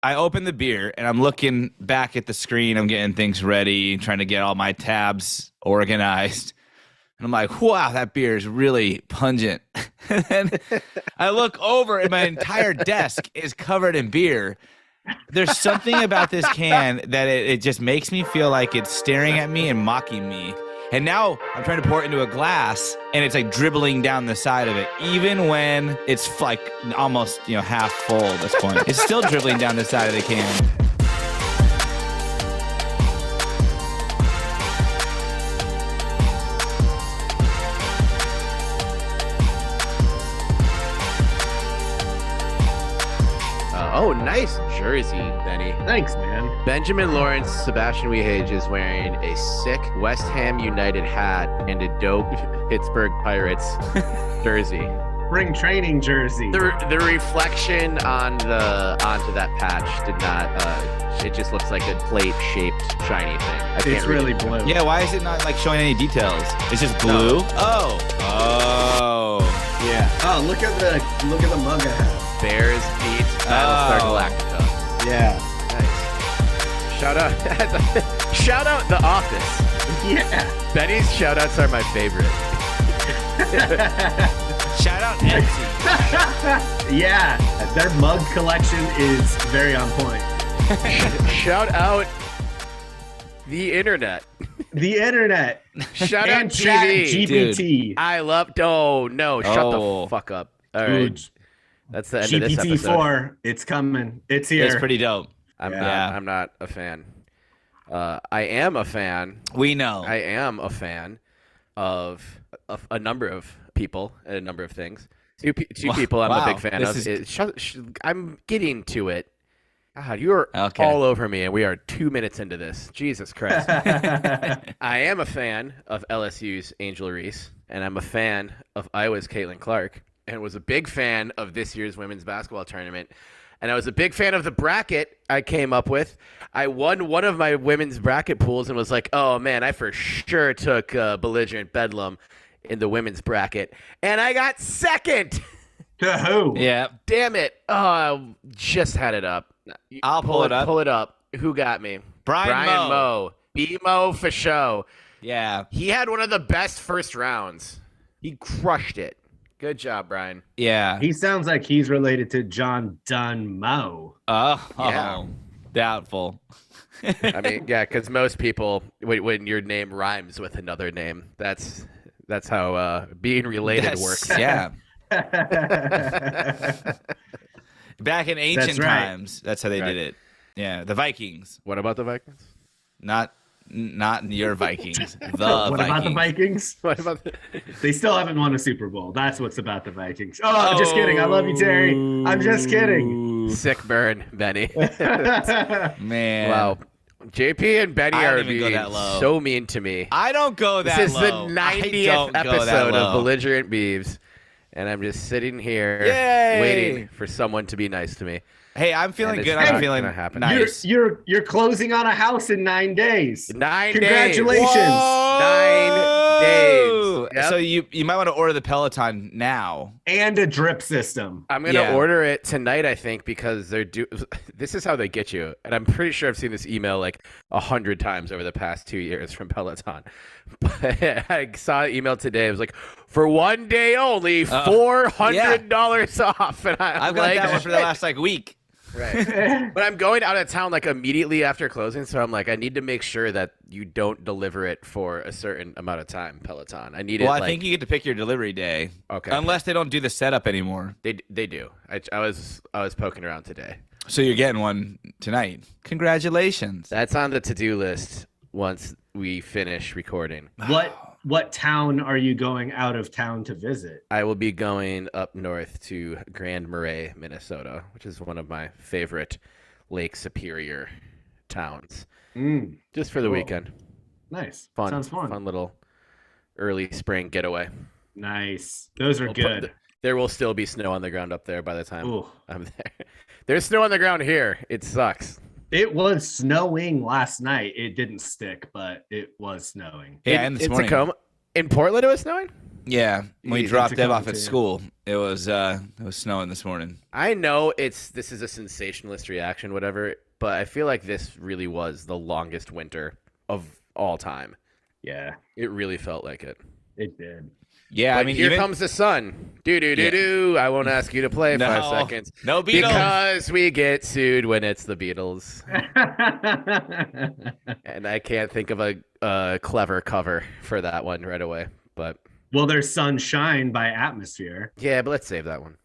I open the beer and I'm looking back at the screen. I'm getting things ready, trying to get all my tabs organized. And I'm like, wow, that beer is really pungent. And then I look over and my entire desk is covered in beer. There's something about this can that it just makes me feel like it's staring at me and mocking me. And now I'm trying to pour it into a glass, and it's like dribbling down the side of it, even when it's like almost, half full at this point. It's still dribbling down the side of the can. Oh, nice jersey, Benny. Thanks, man. Benjamin Lawrence Sebastian Wehage is wearing a sick West Ham United hat and a dope Pittsburgh Pirates jersey. Spring training jersey. The reflection onto that patch did not. It just looks like a plate-shaped shiny thing. It's really blue. Yeah, why is it not like showing any details? It's just blue. No. Oh. Yeah. Oh, look at the mug I have. Bears beat Battlestar Galactica. Yeah. Nice. Shout out The Office. Yeah. Benny's shout outs are my favorite. Shout out Etsy. Yeah. Their mug collection is very on point. Shout out the internet. The internet. Shout and out Chat TV. GPT. Dude, I love. Oh no! Shut the fuck up. All right. Dude. That's the end of this episode. GPT-4, it's coming. It's here. It's pretty dope. I'm not a fan. I am a fan. We know. I am a fan of a number of people and a number of things. Two people I'm a big fan of. I'm getting to it. God, you are all over me, and we are 2 minutes into this. Jesus Christ. I am a fan of LSU's Angel Reese, and I'm a fan of Iowa's Caitlin Clark, and was a big fan of this year's women's basketball tournament. And I was a big fan of the bracket I came up with. I won one of my women's bracket pools and was like, oh, man, I for sure took Belligerent Bedlam in the women's bracket. And I got second. To who? Yeah. Damn it. Oh, I just had it up. I'll pull it up. Pull it up. Who got me? Brian Moe. B-Mo for show. Yeah. He had one of the best first rounds. He crushed it. Good job, Brian. Yeah. He sounds like he's related to John Dunn Moe. Yeah. Doubtful. I mean, yeah, because most people, when your name rhymes with another name, that's how being related works. Yeah. Back in ancient times, that's how they did it. Yeah, the Vikings. What about the Vikings? Not your Vikings. What about the Vikings? What about They still haven't won a Super Bowl. That's what's about the Vikings. Oh, just kidding. I love you, Terry. I'm just kidding. Sick burn, Benny. Man. Wow. JP and Benny are being so mean to me. I don't go that low. This is the 90th episode of Belligerent Beavs, and I'm just sitting here waiting for someone to be nice to me. Hey, I'm feeling good. I'm feeling nice. You're closing on a house in 9 days. 9 days. Congratulations. Whoa! 9 days. Yep. So you might want to order the Peloton now. And a drip system. I'm gonna order it tonight, I think, because this is how they get you. And I'm pretty sure I've seen this email like 100 times over the past 2 years from Peloton. But I saw an email today. It was like, for 1 day only, $400 off. And I've got that one for the last week. Right. But I'm going out of town immediately after closing, so I'm like, I need to make sure that you don't deliver it for a certain amount of time, Peloton. I need it. Well, I think you get to pick your delivery day. Okay. Unless they don't do the setup anymore. They do. I was poking around today. So you're getting one tonight. Congratulations. That's on the to-do list once we finish recording. What town are you going out of town to visit? I will be going up north to Grand Marais, Minnesota, which is one of my favorite Lake Superior towns. Just for the weekend. Nice. Fun. Sounds fun. Fun little early spring getaway. Nice. Those are good. There will still be snow on the ground up there by the time I'm there. There's snow on the ground here. It sucks. It was snowing last night. It didn't stick, but it was snowing. Yeah, and this morning. In Portland, it was snowing? Yeah, when we dropped Deb off at school, it was snowing this morning. I know this is a sensationalist reaction, whatever, but I feel like this really was the longest winter of all time. Yeah, it really felt like it. It did. Yeah, but I mean, here comes the sun. Do. I won't ask you to play 5 seconds. No Beatles. Because we get sued when it's the Beatles. And I can't think of a clever cover for that one right away. But well, there's Sunshine by Atmosphere. Yeah, but let's save that one.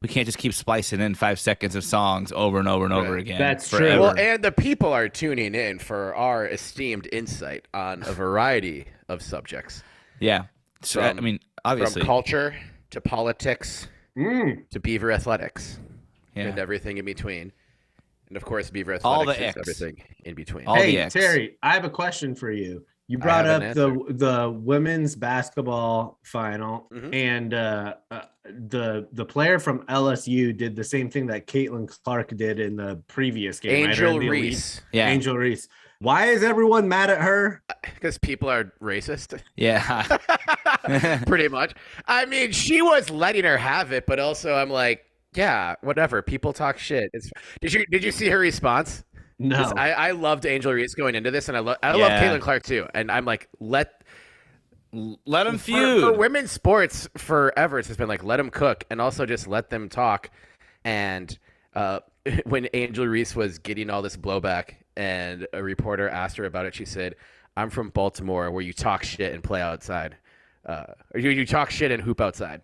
We can't just keep splicing in 5 seconds of songs over and over and over again. That's forever. true. Well, and the people are tuning in for our esteemed insight on a variety of subjects. Yeah. So, I mean, obviously. From culture to politics to Beaver athletics and everything in between. And, of course, Beaver athletics is everything in between. Hey, Terry, I have a question for you. You brought up the women's basketball final, and the player from LSU did the same thing that Caitlin Clark did in the previous game. Angel Reese. Yeah. Angel Reese. Why is everyone mad at her? Because people are racist. Yeah. Pretty much. I mean, she was letting her have it, but also I'm like, yeah, whatever. People talk shit. Did you see her response? No. I loved Angel Reese going into this, and I love Caitlin Clark too. And I'm like, let them feud. For women's sports forever, it's just been like, let them cook, and also just let them talk. And when Angel Reese was getting all this blowback, and a reporter asked her about it, she said, "I'm from Baltimore, where you talk shit and play outside, or you talk shit and hoop outside."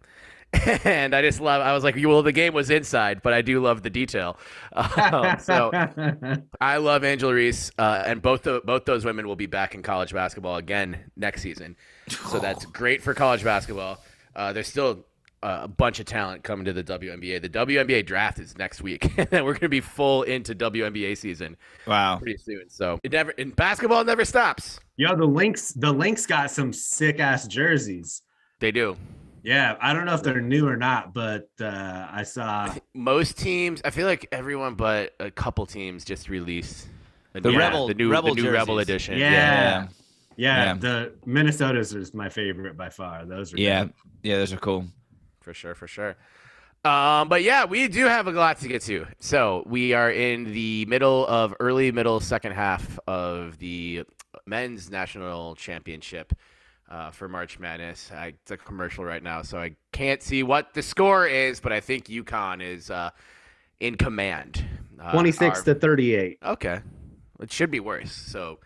And I was like, well, the game was inside, but I do love the detail. So I love Angel Reese, and both those women will be back in college basketball again next season. So that's great for college basketball. There's still a bunch of talent coming to the WNBA. The WNBA draft is next week, and we're going to be full into WNBA season. Wow, pretty soon. So basketball never stops. Yo, the Lynx got some sick ass jerseys. They do. Yeah, I don't know if they're new or not, but I saw most teams. I feel like everyone but a couple teams just released the new Rebel edition. Yeah. The Minnesota's is my favorite by far. Those are good. Those are cool for sure. But yeah, we do have a lot to get to. So we are in the early middle second half of the men's national championship. For March Madness. It's a commercial right now, so I can't see what the score is, but I think UConn is in command. 26-38. Okay. It should be worse. So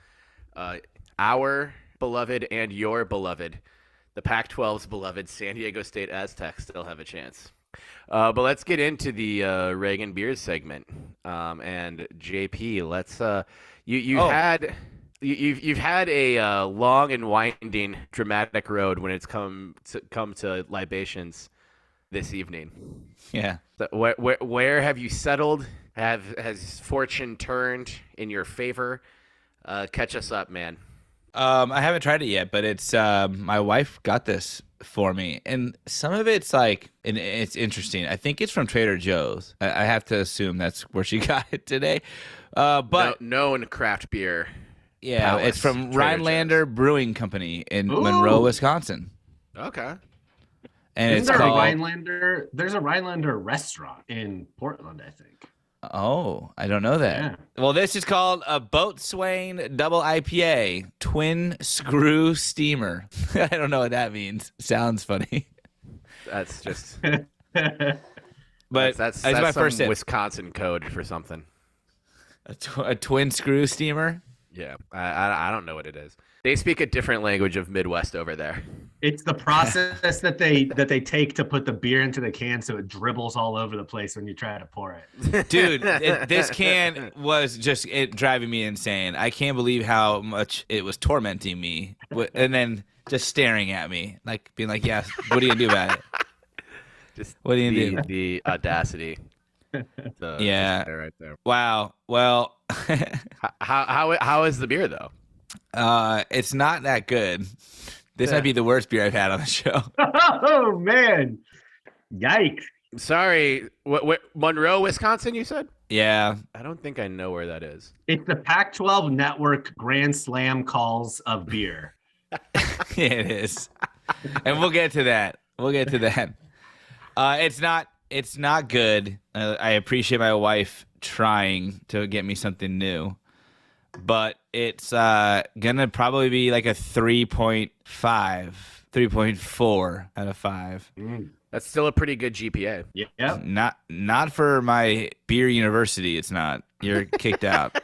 our beloved and your beloved, the Pac-12's beloved San Diego State Aztecs still have a chance. But let's get into the Reagan Beers segment. And JP, let's You've had a long and winding dramatic road when it's come to libations this evening. Yeah. So where have you settled? Has fortune turned in your favor? Catch us up, man. I haven't tried it yet, but it's my wife got this for me, and some of it's like, and it's interesting. I think it's from Trader Joe's. I have to assume that's where she got it today. But known craft beer. Yeah, Palace, it's from Trader Rhinelander Joe's. Brewing Company in Monroe, Wisconsin. Okay. And Isn't there a Rhinelander? There's a Rhinelander restaurant in Portland, I think. Oh, I don't know that. Yeah. Well, this is called a Boatswain Double IPA Twin Screw Steamer. I don't know what that means. Sounds funny. That's just. But that's my some first sip. Wisconsin code for something. A twin screw steamer. Yeah, I don't know what it is. They speak a different language of Midwest over there. It's the process that they take to put the beer into the can so it dribbles all over the place when you try to pour it. Dude, this can was just driving me insane. I can't believe how much it was tormenting me, and then just staring at me, like being like, "Yeah, what are you gonna do about it? Just what are you gonna do?" The audacity. Yeah, right there. Wow. Well, how is the beer though? It's not that good. This might be the worst beer I've had on the show. Oh man, yikes! Sorry, what Monroe, Wisconsin? You said? Yeah. I don't think I know where that is. It's the Pac-12 Network Grand Slam calls of beer. It is. And we'll get to that. It's not good. I appreciate my wife trying to get me something new, but it's gonna probably be like a 3.5, 3.4 out of 5. That's still a pretty good GPA. Yeah. Not for my beer university. It's not. You're kicked out.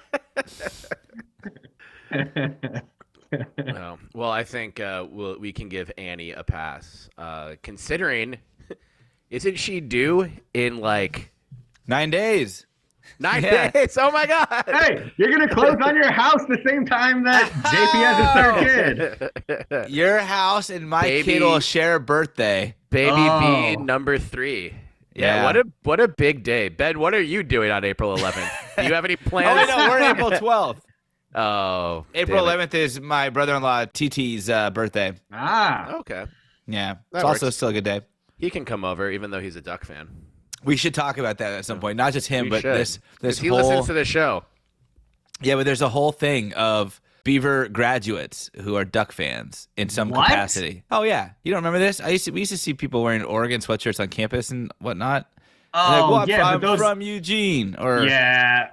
Well, I think we can give Annie a pass, considering isn't she due in like 9 days? 9 days. Oh my God! Hey, you're gonna close on your house the same time that JP has his third kid. Your house and my kid will share a birthday. Baby B number 3. Yeah. What a big day, Ben. What are you doing on April 11th? Do you have any plans? Oh no, we're April 12th. Oh, April 11th is my brother-in-law TT's birthday. Okay. Yeah, it's also still a good day. He can come over, even though he's a Duck fan. We should talk about that at some point. Not just him, but this he whole. Listens to the show. Yeah, but there's a whole thing of Beaver graduates who are Duck fans in some capacity. Oh yeah, you don't remember this? We used to see people wearing Oregon sweatshirts on campus and whatnot. I'm from Eugene. Or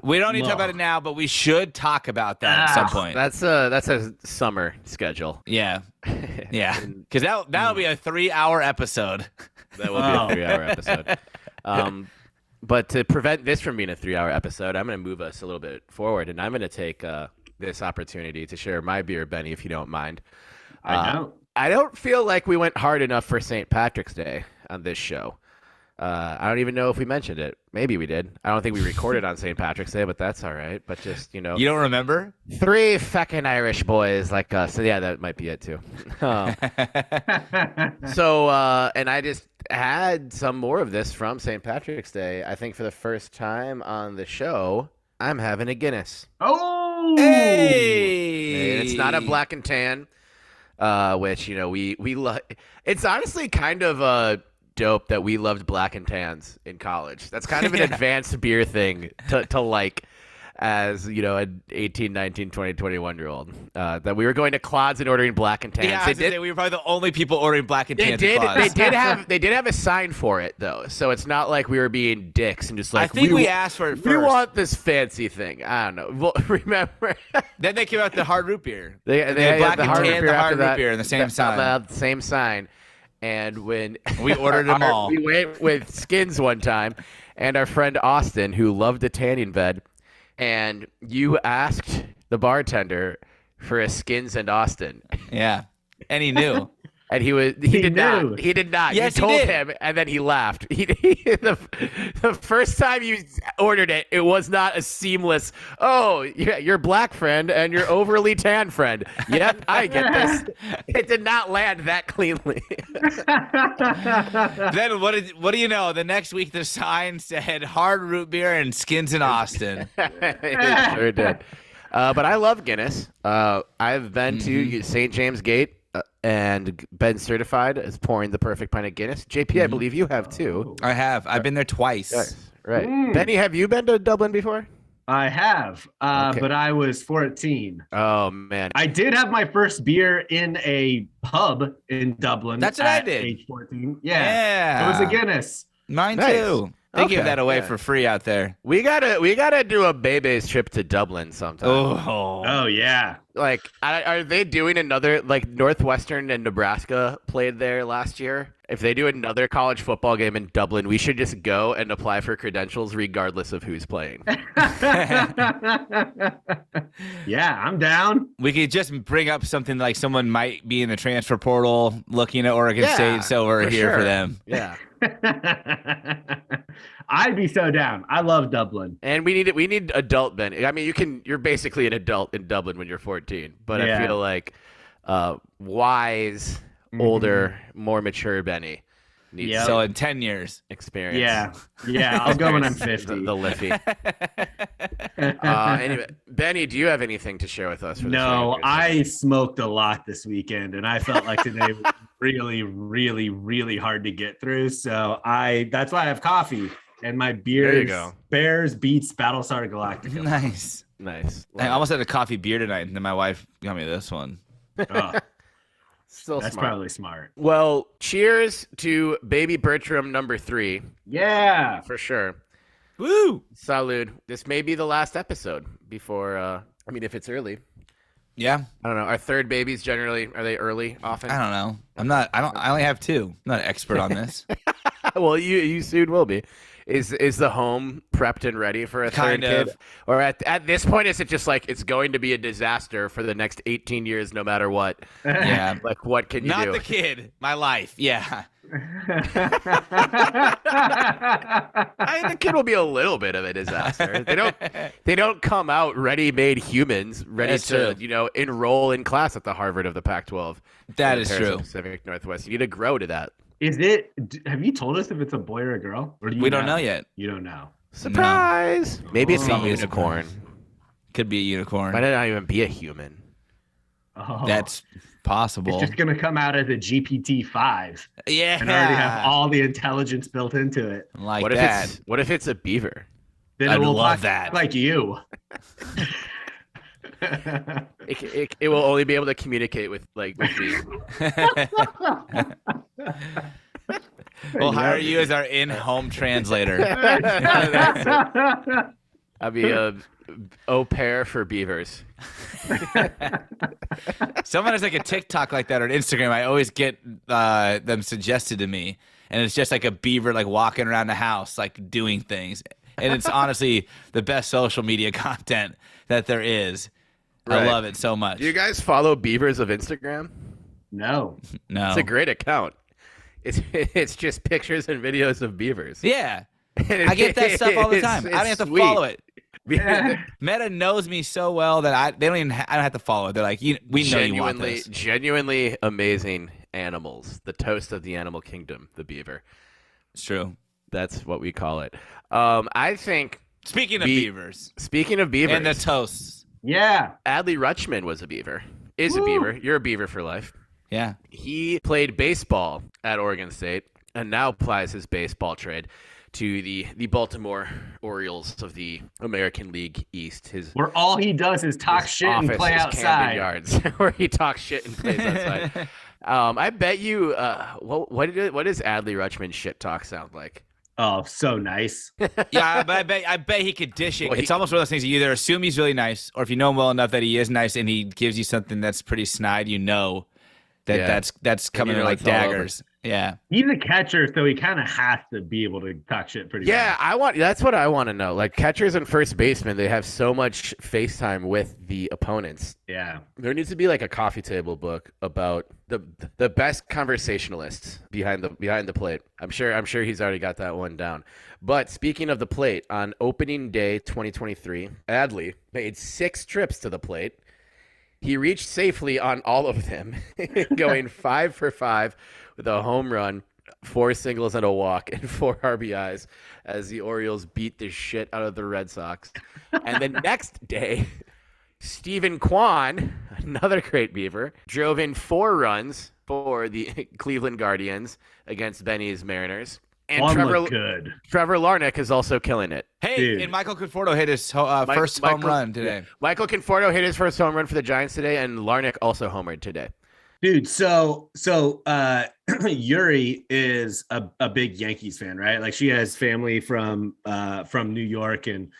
we don't need to talk about it now, but we should talk about that at some point. That's a summer schedule. Yeah, because that'll be a 3-hour episode. That will be a 3-hour episode. But to prevent this from being a 3-hour episode, I'm going to move us a little bit forward, and I'm going to take this opportunity to share my beer, Benny, if you don't mind. I don't feel like we went hard enough for St. Patrick's Day on this show. I don't even know if we mentioned it. Maybe we did. I don't think we recorded on St. Patrick's Day, but that's all right. But just, You don't remember? 3 fucking Irish boys like us. So, yeah, that might be it, too. And I just had some more of this from St. Patrick's Day. I think for the first time on the show, I'm having a Guinness. Oh! Hey! And it's not a black and tan, which, we love. It's honestly kind of dope that we loved black and tans in college. That's kind of an advanced beer thing to like as, an 18, 19, 20, 21-year-old. That we were going to Clods and ordering black and tans. Yeah, we were probably the only people ordering black and tans. They did have a sign for it though, so it's not like we were being dicks and just like. I think we asked for it first. We want this fancy thing. I don't know. Well, remember? Then they came out with the hard root beer. They had black the and hard tan, root the hard root beer, and the same sign. The same sign. And when we ordered them all, we went with Skins one time, and our friend Austin, who loved a tanning bed, and you asked the bartender for a Skins and Austin. Yeah, and he knew. And he did not. He did not. Yes, you told him, and then he laughed. The first time you ordered it, it was not a seamless, oh, yeah, your black friend and your overly tan friend. Yep, I get this. It did not land that cleanly. Then what do you know? The next week the sign said hard root beer and Skins in Austin. It sure did. But I love Guinness. I've been to St. James Gate. And been certified as pouring the perfect pint of Guinness. JP, I believe you have too. I have. I've been there twice. Yes, right. Benny, have you been to Dublin before? I have, but I was 14. Oh, man. I did have my first beer in a pub in Dublin. That's what I did. Age 14. Yeah. It was a Guinness. Mine too. They give that away for free out there. We gotta do a Bebes trip to Dublin sometime. Oh yeah. Like, are they doing another, like, Northwestern and Nebraska played there last year? If they do another college football game in Dublin, we should just go and apply for credentials regardless of who's playing. Yeah, I'm down. We could just bring up something like someone might be in the transfer portal looking at Oregon State, so we're here for them. Yeah. I'd be so down. I love Dublin. And we need adult Ben. I mean, you're basically an adult in Dublin when you're 14, but I feel like wise, older, more mature Benny needs so in 10 years experience. Yeah, I'll go when I'm 50. The Liffey. Anyway, Benny, do you have anything to share with us? No, I smoked a lot this weekend, and I felt like today was really, really, really hard to get through. So that's why I have coffee and my beer. There you go. Bears beats Battlestar Galactica. Nice. I almost had a coffee beer tonight, and then my wife got me this one. That's probably smart. Well, cheers to baby Bertram number 3. Yeah, for sure. Woo! Salud. This may be the last episode before. If it's early. Yeah. I don't know. Our third babies generally, are they early often? I don't know. I only have 2. I'm not an expert on this. Well, you soon will be. Is the home prepped and ready for a third kid? Or at this point, is it just like it's going to be a disaster for the next 18 years, no matter what? Yeah. Like, what can you do? Not the kid. My life. Yeah. The kid will be a little bit of a disaster. They don't come out ready-made humans ready to enroll in class at the Harvard of the Pac-12. That is true. Pacific Northwest. You need to grow to that. Have you told us if it's a boy or a girl? Or we don't know yet. You don't know. Surprise! No. Maybe it's a unicorn. Could be a unicorn. Might not even be a human. Oh. That's possible. It's just going to come out as a GPT-5. Yeah. And already have all the intelligence built into it. Like what that. What if it's a beaver? Then I love that. Like you. It will only be able to communicate with me. We'll hire you as our in-home translator. I'll be a au pair for beavers. Someone has like a TikTok like that or an Instagram. I always get them suggested to me, and it's just like a beaver like walking around the house like doing things, and it's honestly the best social media content that there is. Right. I love it so much. Do you guys follow Beavers of Instagram? No. It's a great account. It's just pictures and videos of beavers. Yeah. I get that stuff all the time. I don't have to follow it. Meta knows me so well that I don't have to follow it. They're like, we know you want this. Genuinely amazing animals. The toast of the animal kingdom, the beaver. It's true. That's what we call it. I think. Speaking of beavers. And the toasts. Yeah. Adley Rutschman was a beaver. Is a beaver. You're a beaver for life. Yeah. He played baseball at Oregon State and now applies his baseball trade to the Baltimore Orioles of the American League East. Where all he does is talk shit and play outside. Yards, where he talks shit and plays outside. I bet you. What does Adley Rutschman's shit talk sound like? Oh, so nice. Yeah, but I bet he could dish it. Well, it's almost one of those things you either assume he's really nice, or if you know him well enough that he is nice and he gives you something that's pretty snide, that's coming in like daggers. Yeah. He's a catcher, so he kind of has to be able to talk shit pretty well. That's what I want to know. Like catchers and first basemen, they have so much FaceTime with the opponents. Yeah. There needs to be like a coffee table book about the best conversationalists behind the plate. I'm sure he's already got that one down. But speaking of the plate, on opening day 2023, Adley made 6 trips to the plate. He reached safely on all of them, going 5 for 5 with a home run, 4 singles and a walk, and 4 RBIs as the Orioles beat the shit out of the Red Sox. And the next day, Stephen Kwan, another great beaver, drove in 4 runs for the Cleveland Guardians against Benny's Mariners. And Trevor Larnach is also killing it. Hey, dude. And Michael Conforto hit his first home run today. Michael Conforto hit his first home run for the Giants today, and Larnach also homered today. Dude, so Yuri is a big Yankees fan, right? Like she has family from New York, and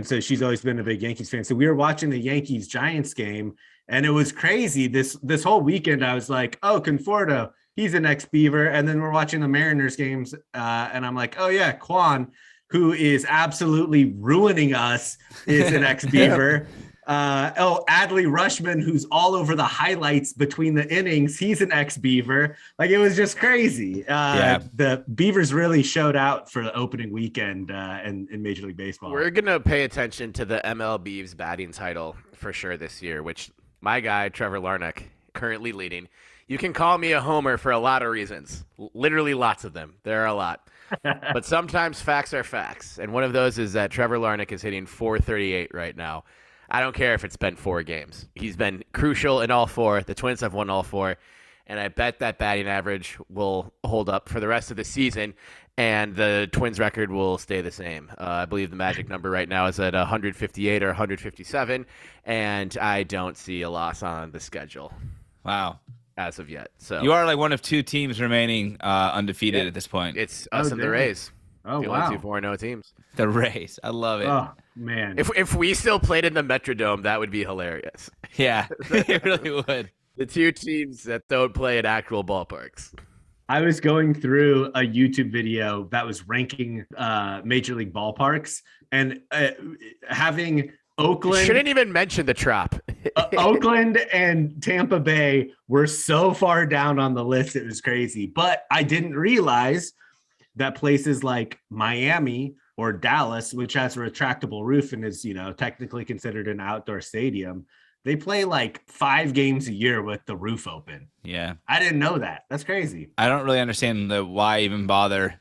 so she's always been a big Yankees fan. So we were watching the Yankees-Giants game, and it was crazy. This whole weekend, I was like, oh, Conforto, he's an ex-Beaver. And then we're watching the Mariners games, and I'm like, oh, yeah, Kwan, who is absolutely ruining us, is an ex-Beaver. Adley Rutschman, who's all over the highlights between the innings, he's an ex-Beaver. Like, it was just crazy. The Beavers really showed out for the opening weekend in Major League Baseball. We're going to pay attention to the MLB's batting title for sure this year, which my guy, Trevor Larnach, currently leading. You can call me a homer for a lot of reasons. Literally lots of them. There are a lot. But sometimes facts are facts. And one of those is that Trevor Larnach is hitting .438 right now. I don't care if it's been 4 games. He's been crucial in all 4. The Twins have won all 4. And I bet that batting average will hold up for the rest of the season. And the Twins record will stay the same. I believe the magic number right now is at 158 or 157. And I don't see a loss on the schedule. Wow. as of yet. So you are like one of 2 teams remaining undefeated at this point. It's us and the Rays. Oh, the wow. only 2 4-0 teams. The Rays. I love it. Oh, man. If we still played in the Metrodome, that would be hilarious. Yeah, it really would. The 2 teams that don't play at actual ballparks. I was going through a YouTube video that was ranking Major League ballparks and having Oakland. Shouldn't even mention the Trop. Oakland and Tampa Bay were so far down on the list. It was crazy. But I didn't realize that places like Miami or Dallas, which has a retractable roof and is, technically considered an outdoor stadium, they play like 5 games a year with the roof open. Yeah. I didn't know that. That's crazy. I don't really understand why even bother.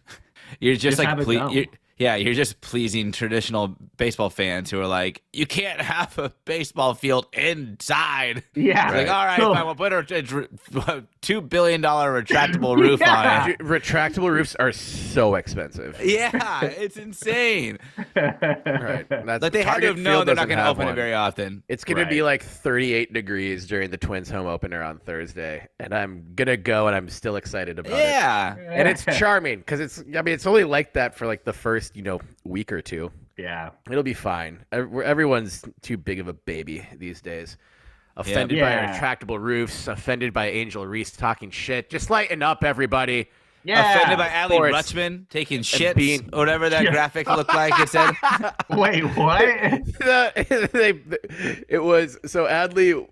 You're just like, you're just pleasing traditional baseball fans who are like, you can't have a baseball field inside. Yeah. Like, all right, fine, we'll put a $2 billion retractable roof on it. Retractable roofs are so expensive. Yeah, it's insane. Right. Like they had to have known they're not going to open it very often. It's going to be like 38 degrees during the Twins home opener on Thursday, and I'm going to go, and I'm still excited about it. Yeah. And it's charming because it's only like that for like the first, week or 2. Yeah. It'll be fine. Everyone's too big of a baby these days. Offended by retractable roofs, offended by Angel Reese talking shit. Just lighten up, everybody. Yeah. Offended by Adley Rutschman taking shits, or whatever that graphic looked like it said. Wait, what? It was so Adley.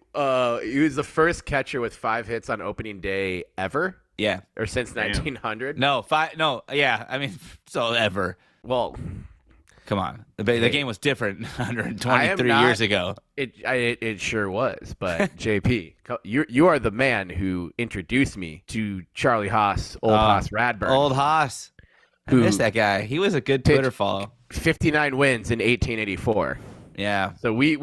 He was the first catcher with 5 hits on opening day ever. Yeah, or since 1900. No, 5. No, yeah. I mean, so ever. Well, come on. The game was different 123 years ago. It sure was. But JP, you are the man who introduced me to Charlie Haas, Old Haas Radburn. Old Haas. I miss that guy. He was a good Twitter follow. 59 wins in 1884. Yeah. So we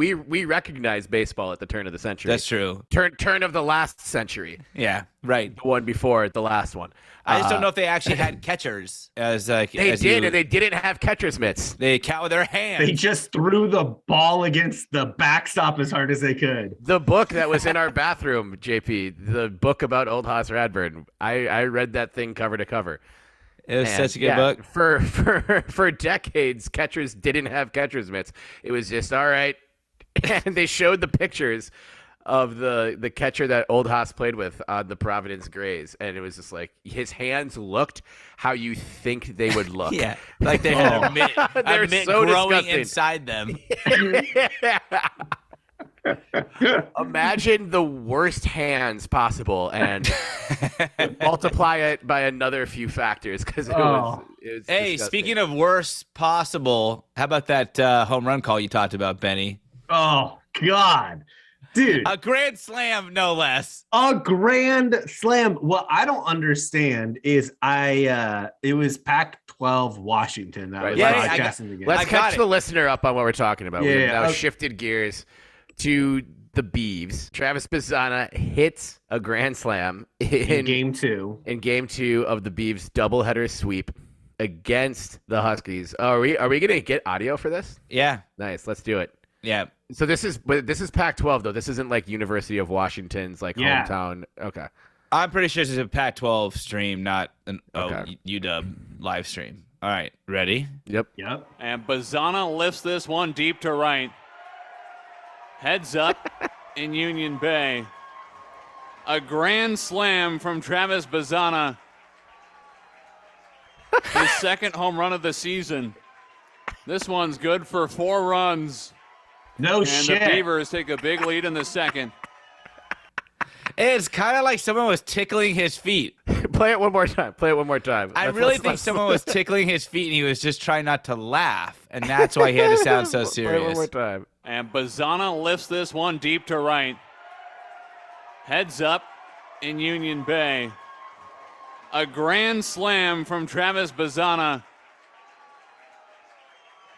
recognize baseball at the turn of the century. That's true. Turn of the last century. Yeah, right. The one before the last one. I just don't know if they actually had catchers as they did, and they didn't have catcher's mitts. They count with their hands. They just threw the ball against the backstop as hard as they could. The book that was in our bathroom, JP, the book about Old Haas Radburn, I read that thing cover to cover. It was such a good book. For decades, catchers didn't have catcher's mitts. It was just all right. And they showed the pictures of the catcher that Old Haas played with on the Providence Grays, and it was just like his hands looked how you think they would look. Yeah, like they had a mitt so growing disgusting. Inside them. Imagine the worst hands possible and multiply it by another few factors because it was Hey, disgusting. Speaking of worst possible, how about that home run call you talked about, Benny? Oh, God. Dude. A grand slam, no less. A grand slam. What I don't understand is it was Pac-12 Washington that was broadcasting again. Let's catch the listener up on what we're talking about. We've now shifted gears to the Beavs. Travis Bazzana hits a grand slam in game 2. In game 2 of the Beavs doubleheader sweep against the Huskies. Are we going to get audio for this? Yeah. Nice. Let's do it. Yeah. So this is Pac-12 though. This isn't like University of Washington's hometown. Okay. I'm pretty sure this is a Pac-12 stream, not an UW live stream. All right, ready? Yep. And Bazzana lifts this one deep to right. Heads up in Union Bay. A grand slam from Travis Bazzana. His second home run of the season. This one's good for 4 runs. No and shit. And the Beavers take a big lead in the second. It's kind of like someone was tickling his feet. Play it one more time. I really think someone was tickling his feet and he was just trying not to laugh. And that's why he had to sound so serious. Play it one more time. And Bazzana lifts this one deep to right. Heads up in Union Bay. A grand slam from Travis Bazzana.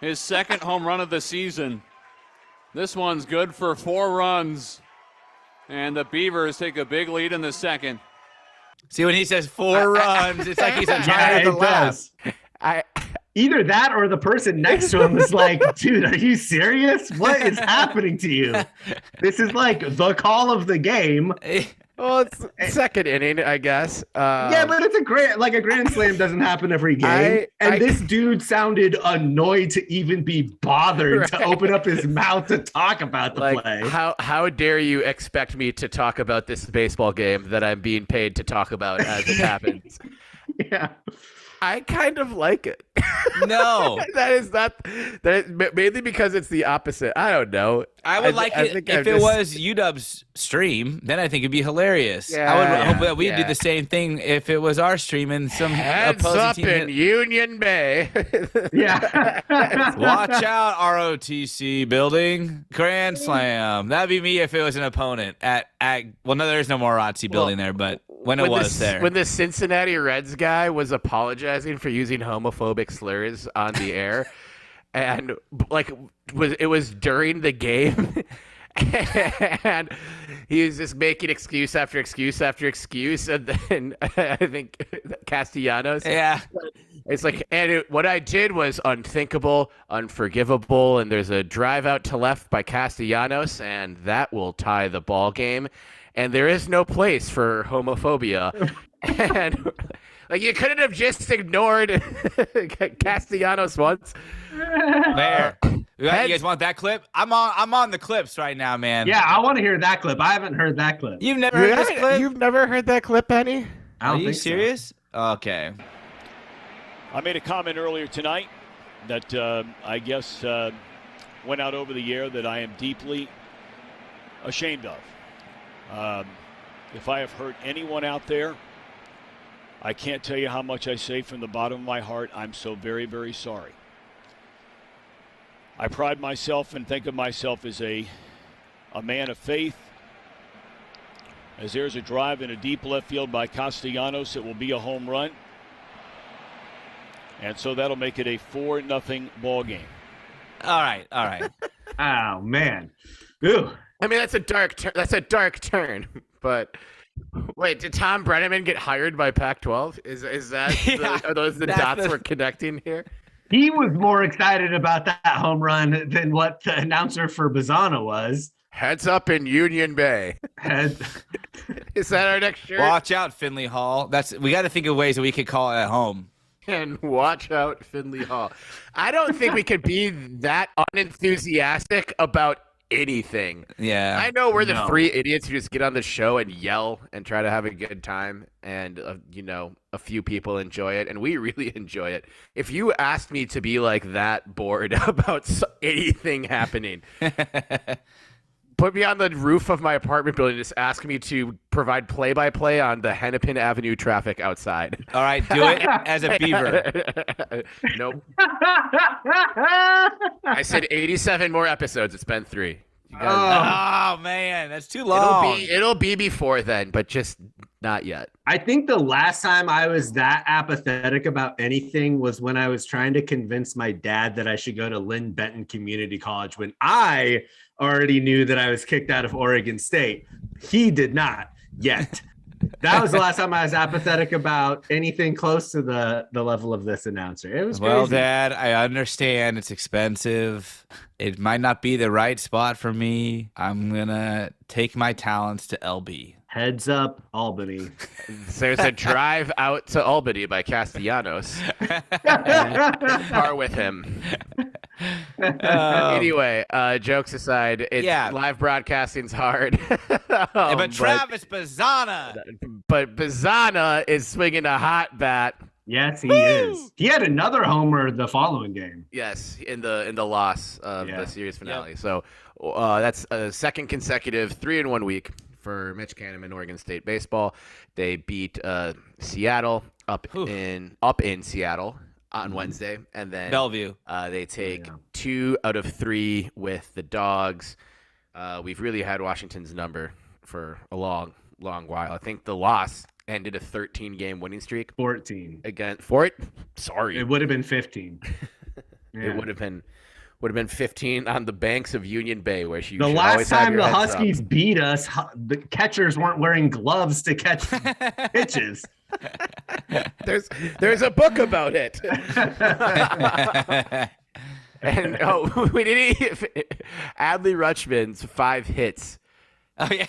His second home run of the season. This one's good for 4 runs. And the Beavers take a big lead in the second. See, when he says 4 runs, it's like he's trying to laugh. Either that or the person next to him is like, dude, are you serious? What is happening to you? This is like the call of the game. Well, it's second inning, I guess. Yeah, but it's a grand slam doesn't happen every game. This dude sounded annoyed to even be bothered to open up his mouth to talk about the play. How dare you expect me to talk about this baseball game that I'm being paid to talk about as it happens? Yeah. I kind of like it. No, that is mainly because it's the opposite. I don't know. I would like it if it was UW's stream. Then I think it'd be hilarious. Yeah, I would hope that we'd do the same thing if it was our stream and some heads up team in Union Bay. Yeah. Watch out, ROTC building grand slam. That'd be me if it was an opponent at. Well, no, there's no more ROTC building there, but. When the Cincinnati Reds guy was apologizing for using homophobic slurs on the air, and it was during the game, and he was just making excuse after excuse after excuse, and then I think Castellanos. Yeah. It's what I did was unthinkable, unforgivable, and there's a drive out to left by Castellanos, and that will tie the ball game. And there is no place for homophobia. And you couldn't have just ignored Castellanos once. There. You guys want that clip? I'm on the clips right now, man. Yeah, I want to hear that clip. I haven't heard that clip. You've never heard this clip? You've never heard that clip, Penny? Are you serious? So. Okay. I made a comment earlier tonight that I guess went out over the air that I am deeply ashamed of. If I have hurt anyone out there, I can't tell you how much I say from the bottom of my heart. I'm so very, very sorry. I pride myself and think of myself as a man of faith. As there's a drive in a deep left field by Castellanos, it will be a home run. And so that'll make it a 4-0 ball game. All right. Oh, man. Ooh. I mean, that's a dark turn. But wait, did Tom Brenneman get hired by Pac-12? Is that are those the dots we're connecting here? He was more excited about that home run than what the announcer for Bazzana was. Heads up in Union Bay. Is that our next shirt? Watch out, Finley Hall. We got to think of ways that we could call it at home. And watch out, Finley Hall. I don't think we could be that unenthusiastic about anything. Yeah. I know we're the three idiots who just get on the show and yell and try to have a good time, and a few people enjoy it, and we really enjoy it. If you asked me to be that bored about anything happening, put me on the roof of my apartment building, just ask me to provide play-by-play on the Hennepin Avenue traffic outside. All right, do it as a beaver. Nope. I said 87 more episodes. It's been 3. Oh, man, that's too long. It'll be before then, but just not yet. I think the last time I was that apathetic about anything was when I was trying to convince my dad that I should go to Lynn Benton Community College when I already knew that I was kicked out of Oregon State. He did not yet. That was the last time I was apathetic about anything close to the level of this announcer. It was crazy. Well, Dad, I understand it's expensive. It might not be the right spot for me. I'm going to take my talents to LB. Heads up, Albany. There's a drive out to Albany by Castellanos. Par with him. Anyway, jokes aside, live broadcasting's hard. But Travis Bazzana. But Bazzana is swinging a hot bat. Yes, he is. He had another homer the following game. Yes, in the loss of the series finale. Yep. So that's a second consecutive 3-in-1 week for Mitch Kahneman, Oregon State baseball. They beat Seattle up in Seattle on Wednesday, and then Bellevue. They take 2 out of 3 with the Dogs. We've really had Washington's number for a long while. I think the loss ended a 13-game winning streak. 14 again. Sorry, it would have been 15. It would have been 15 on the banks of Union Bay, where the last time the Huskies beat us, the catchers weren't wearing gloves to catch pitches. There's a book about it. And we didn't. Adley Rutschman's 5 hits. Oh yeah.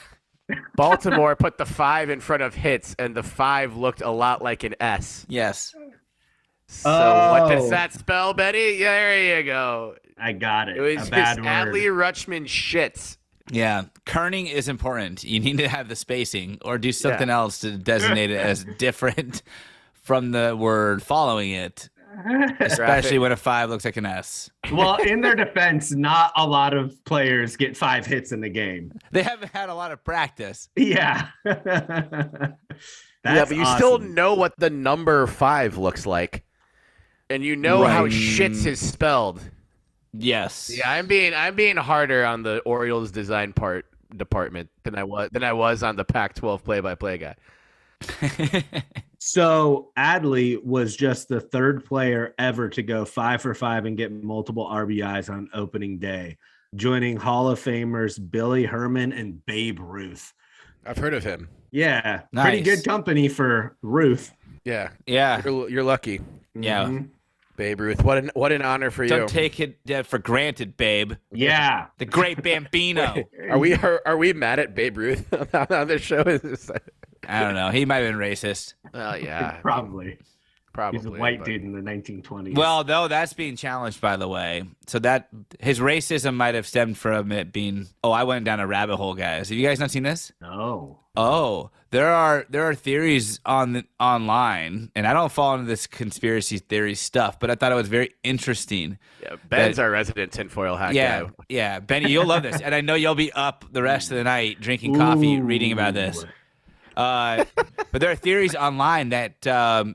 Baltimore put the 5 in front of hits, and the 5 looked a lot like an S. Yes. So what does that spell, Betty? Yeah, there you go. I got it. It was a just bad word. Adley Rutschman shits. Yeah, kerning is important. You need to have the spacing or do something else to designate it as different from the word following it, especially when a 5 looks like an S. Well, in their defense, not a lot of players get 5 hits in the game. They haven't had a lot of practice. Yeah. But you still know what the number 5 looks like, and you know how shits is spelled. Yes. Yeah, I'm being harder on the Orioles design department than I was on the Pac-12 play-by-play guy. So Adley was just the 3rd player ever to go 5 for 5 and get multiple RBIs on opening day, joining Hall of Famers Billy Herman and Babe Ruth. I've heard of him. Yeah, nice. Pretty good company for Ruth. Yeah. You're lucky. Yeah. Mm-hmm. Babe Ruth, what an honor for you. Don't take it for granted, babe. Yeah. The great Bambino. Wait, are we mad at Babe Ruth on this show? I don't know. He might have been racist. Yeah. Probably. Probably. He's a white dude in the 1920s. Well, though, that's being challenged, by the way. So that his racism might have stemmed from it being, I went down a rabbit hole, guys. Have you guys not seen this? No. Oh, there are theories online, and I don't fall into this conspiracy theory stuff, but I thought it was very interesting. Yeah, Ben's our resident tinfoil hat guy. Yeah, Benny, you'll love this, and I know you'll be up the rest of the night drinking coffee, reading about this. But there are theories online that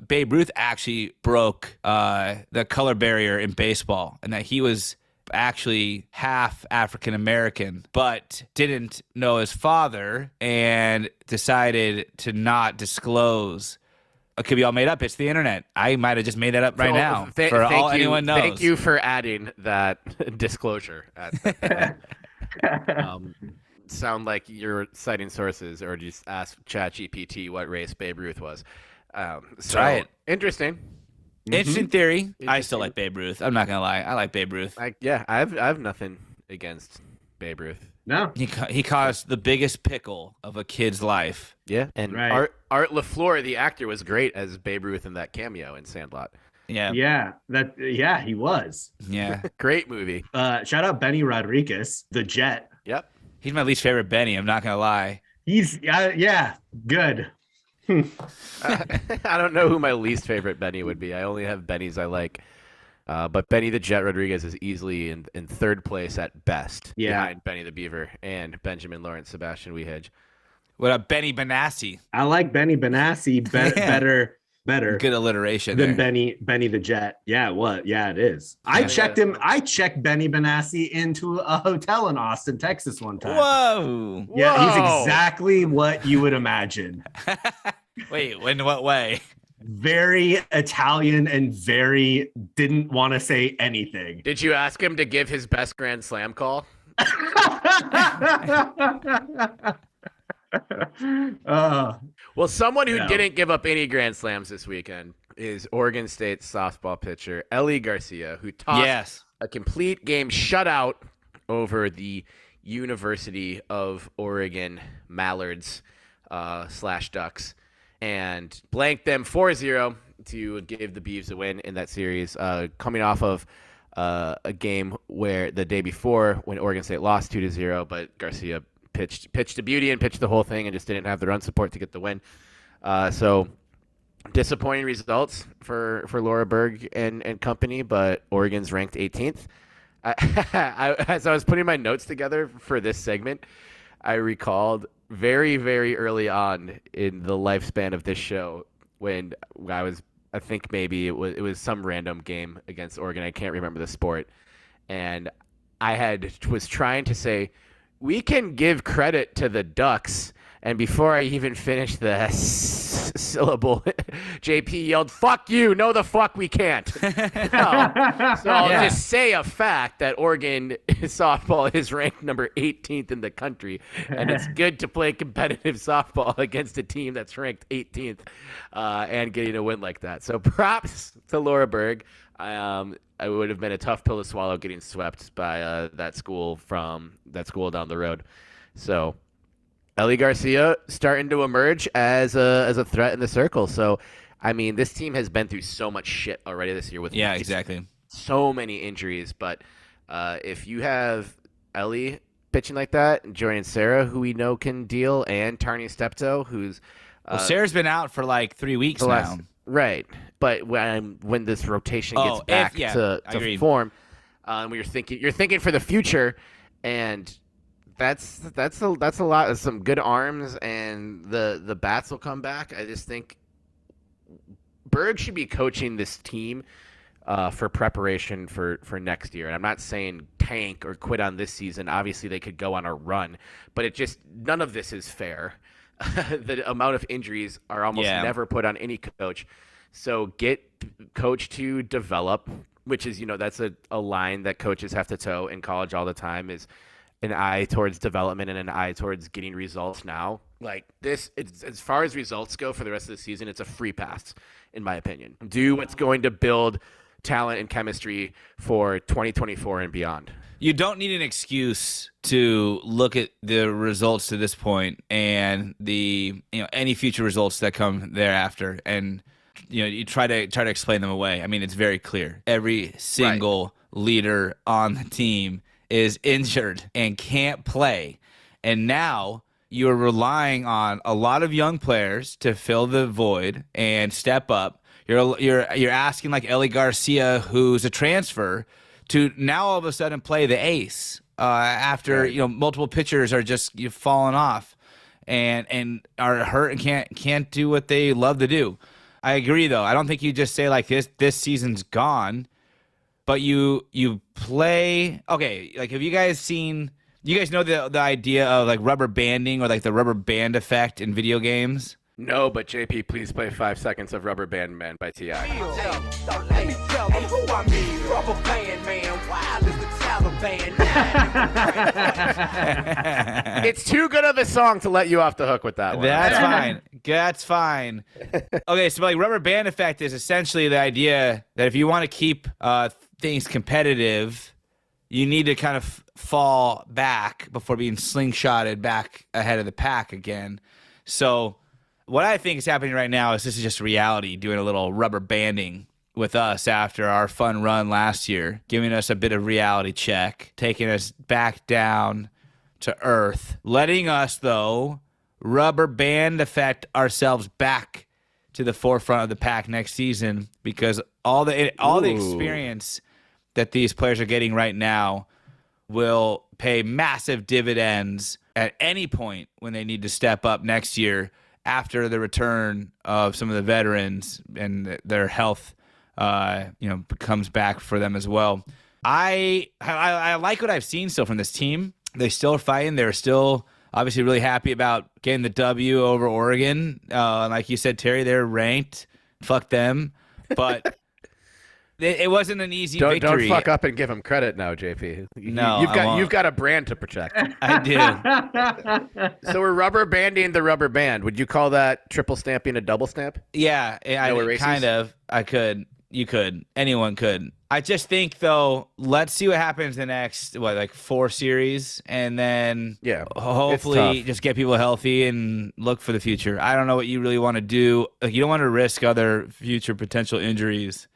Babe Ruth actually broke the color barrier in baseball, and that he was actually half African American, but didn't know his father and decided to not disclose. It could be all made up. It's the internet. I might have just made that up right now. Anyone knows. Thank you for adding that disclosure. Sound like you're citing sources, or just ask ChatGPT what race Babe Ruth was. Try it. Interesting. Interesting theory. I still like Babe Ruth. I'm not gonna lie. I like Babe Ruth. I have nothing against Babe Ruth. No. He caused the biggest pickle of a kid's life. Yeah, and Art LaFleur, the actor, was great as Babe Ruth in that cameo in Sandlot. Yeah. Yeah, he was. Yeah. Great movie. Shout out Benny Rodriguez, the Jet. Yep. He's my least favorite Benny. I'm not gonna lie. He's good. I don't know who my least favorite Benny would be. I only have Bennies I like. But Benny the Jet Rodriguez is easily in 3rd place at best. Yeah. Behind Benny the Beaver and Benjamin Lawrence Sebastian Weehedge. What about Benny Benassi? I like Benny Benassi better. Good alliteration than there. Benny the Jet. Yeah, what? Yeah, it is. I checked Benny Benassi into a hotel in Austin, Texas one time. Whoa. Yeah, he's exactly what you would imagine. Wait, in what way? Very Italian and very didn't want to say anything. Did you ask him to give his best Grand Slam call? Well, someone who didn't give up any Grand Slams this weekend is Oregon State softball pitcher Ellie Garcia, who tossed a complete game shutout over the University of Oregon Mallards / Ducks and blanked them 4-0 to give the Beavs a win in that series, coming off of a game where the day before when Oregon State lost 2-0, but Garcia pitched to beauty and pitched the whole thing and just didn't have the run support to get the win. So disappointing results for Laura Berg and company, but Oregon's ranked 18th. As I was putting my notes together for this segment, I recalled very, very early on in the lifespan of this show when I think maybe it was some random game against Oregon. I can't remember the sport. And I was trying to say, we can give credit to the Ducks. And before I even finished the syllable, JP yelled, "Fuck you. No, the fuck we can't." So I'll just say a fact that Oregon softball is ranked number 18th in the country. And it's good to play competitive softball against a team that's ranked 18th and getting a win like that. So props to Laura Berg. It would have been a tough pill to swallow getting swept by that school down the road. So Ellie Garcia starting to emerge as a threat in the circle. So, I mean, this team has been through so much shit already this year with exactly so many injuries. But if you have Ellie pitching like that, and Jordan Sarah, who we know can deal, and Tarni Steptoe, who's Sarah's been out for like 3 weeks now. Right, but when this rotation gets back to form, you're thinking for the future, and that's a lot of some good arms, and the bats will come back. I just think Berg should be coaching this team for preparation for next year. And I'm not saying tank or quit on this season. Obviously, they could go on a run, but none of this is fair. The amount of injuries are almost never put on any coach. So get coach to develop, which is, that's a line that coaches have to toe in college all the time, is an eye towards development and an eye towards getting results now. Like this, as far as results go for the rest of the season, it's a free pass, in my opinion. Do what's going to build talent and chemistry for 2024 and beyond. You don't need an excuse to look at the results to this point and the any future results that come thereafter, and you try to explain them away. I mean, it's very clear. Every single leader on the team is injured and can't play, and now you're relying on a lot of young players to fill the void and step up. You're asking like Ellie Garcia, who's a transfer, to now all of a sudden play the ace after multiple pitchers are just falling off and are hurt and can't do what they love to do. I agree though. I don't think you just say like this season's gone, but you play. Okay, like have you guys seen? You guys know the idea of like rubber banding or like the rubber band effect in video games? No, but JP, please play 5 seconds of Rubber Band Man by T.I. Let me tell them who I mean. Rubber Band Man, wild as the Taliban. It's too good of a song to let you off the hook with that one. That's fine. That's fine. Okay, so like rubber band effect is essentially the idea that if you want to keep things competitive, you need to kind of fall back before being slingshotted back ahead of the pack again. So what I think is happening right now is this is just reality doing a little rubber banding with us after our fun run last year, giving us a bit of reality check, taking us back down to earth, letting us, though, rubber band effect ourselves back to the forefront of the pack next season, because all the experience that these players are getting right now will pay massive dividends at any point when they need to step up next year after the return of some of the veterans and their health, comes back for them as well. I like what I've seen still from this team. They still are fighting. They're still obviously really happy about getting the W over Oregon. Like you said, Terry, they're ranked. Fuck them. But it wasn't an easy victory. Don't fuck up and give them credit now, JP. No, you've got a brand to protect. I do. So we're rubber banding the rubber band. Would you call that triple stamping a double stamp? Yeah, kind of. I could. You could. Anyone could. I just think, though, let's see what happens the next, 4 series, and then hopefully just get people healthy and look for the future. I don't know what you really want to do. You don't want to risk other future potential injuries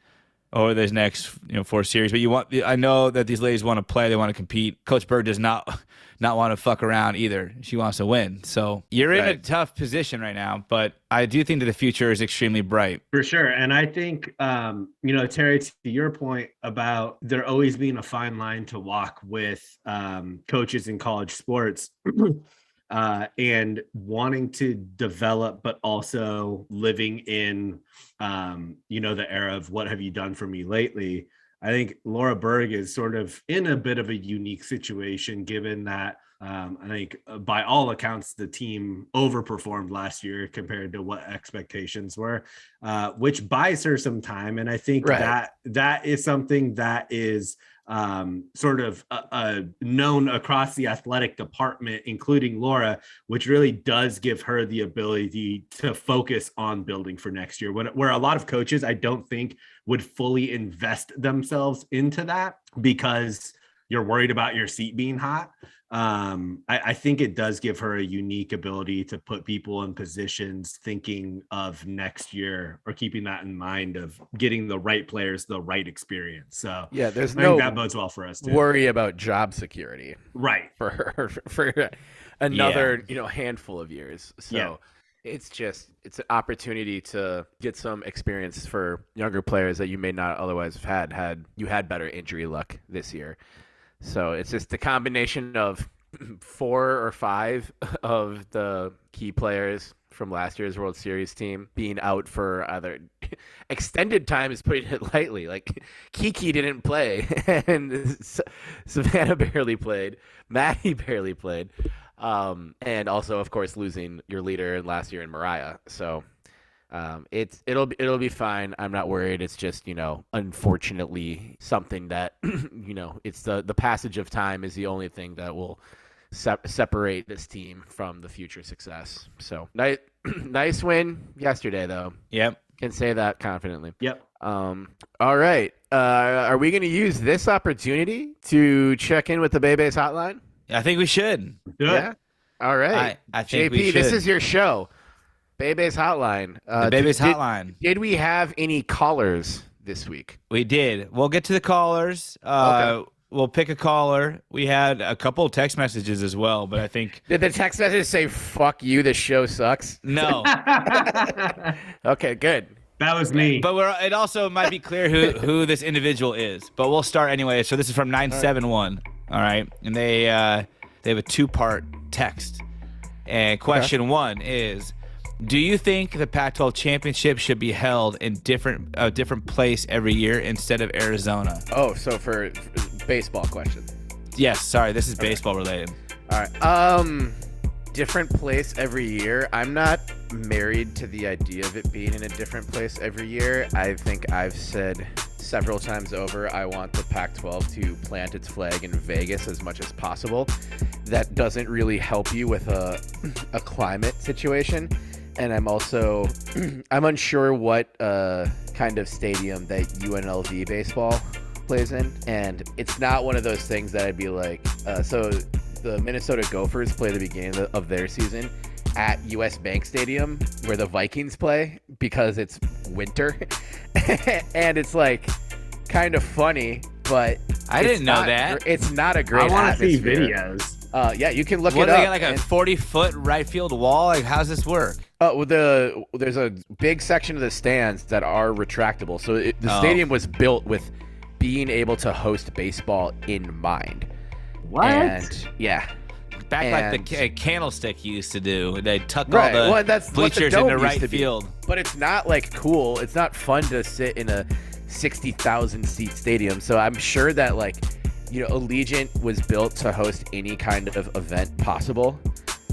over these next 4 series, but I know that these ladies want to play. They want to compete. Coach Berg does not want to fuck around either. She wants to win. So you're in a tough position right now, but I do think that the future is extremely bright. For sure. And I think, Terry, to your point about there always being a fine line to walk with coaches in college sports and wanting to develop, but also living in, the era of what have you done for me lately. I think Laura Berg is sort of in a bit of a unique situation, given that I think by all accounts, the team overperformed last year compared to what expectations were, which buys her some time. And I think that is something that is sort of known across the athletic department, including Laura, which really does give her the ability to focus on building for next year, where a lot of coaches, I don't think, would fully invest themselves into that, because you're worried about your seat being hot. I think it does give her a unique ability to put people in positions thinking of next year, or keeping that in mind of getting the right players, the right experience. So yeah, there's I think that bodes well for us too. Worry about job security, right, for her for another handful of years. So it's an opportunity to get some experience for younger players that you may not otherwise have had you had better injury luck this year. So it's just the combination of 4 or 5 of the key players from last year's World Series team being out for either extended time, is putting it lightly. Like Kiki didn't play, and Savannah barely played, Maddie barely played, and also of course losing your leader last year in Mariah. So it'll be fine. I'm not worried. It's just, unfortunately something that, it's the passage of time is the only thing that will separate this team from the future success. So nice win yesterday though. Yep. Can say that confidently. Yep. All right. Are we going to use this opportunity to check in with the Bebes Hotline? I think we should. Yeah. All right. I think JP, we should. This is your show. Bebes Hotline. The Bebes Hotline. Did we have any callers this week? We did. We'll get to the callers. Okay. We'll pick a caller. We had a couple of text messages as well, but I think... Did the text message say, fuck you, this show sucks? No. Okay, good. That was me. But it also might be clear who this individual is. But we'll start anyway. So this is from 971. All right. And they have a 2-part text. And question 1 is... Do you think the Pac-12 championship should be held in a different place every year instead of Arizona? Oh, so for baseball question. Yes, sorry, this is baseball related. All right. Different place every year. I'm not married to the idea of it being in a different place every year. I think I've said several times over, I want the Pac-12 to plant its flag in Vegas as much as possible. That doesn't really help you with a climate situation. And I'm also, I'm unsure what kind of stadium that UNLV baseball plays in. And it's not one of those things that I'd be like, so the Minnesota Gophers play the beginning of their season at US Bank Stadium where the Vikings play because it's winter. And it's like kind of funny, but I didn't know that. It's not a great atmosphere. I want to see videos. Yeah, you can look it up. They got like a 40-foot right field wall? Like, how's this work? There's a big section of the stands that are retractable. So the stadium was built with being able to host baseball in mind. What? And, yeah. Like the Candlestick used to do. They tuck all the bleachers into right field. But it's not like cool. It's not fun to sit in a 60,000 seat stadium. So I'm sure that Allegiant was built to host any kind of event possible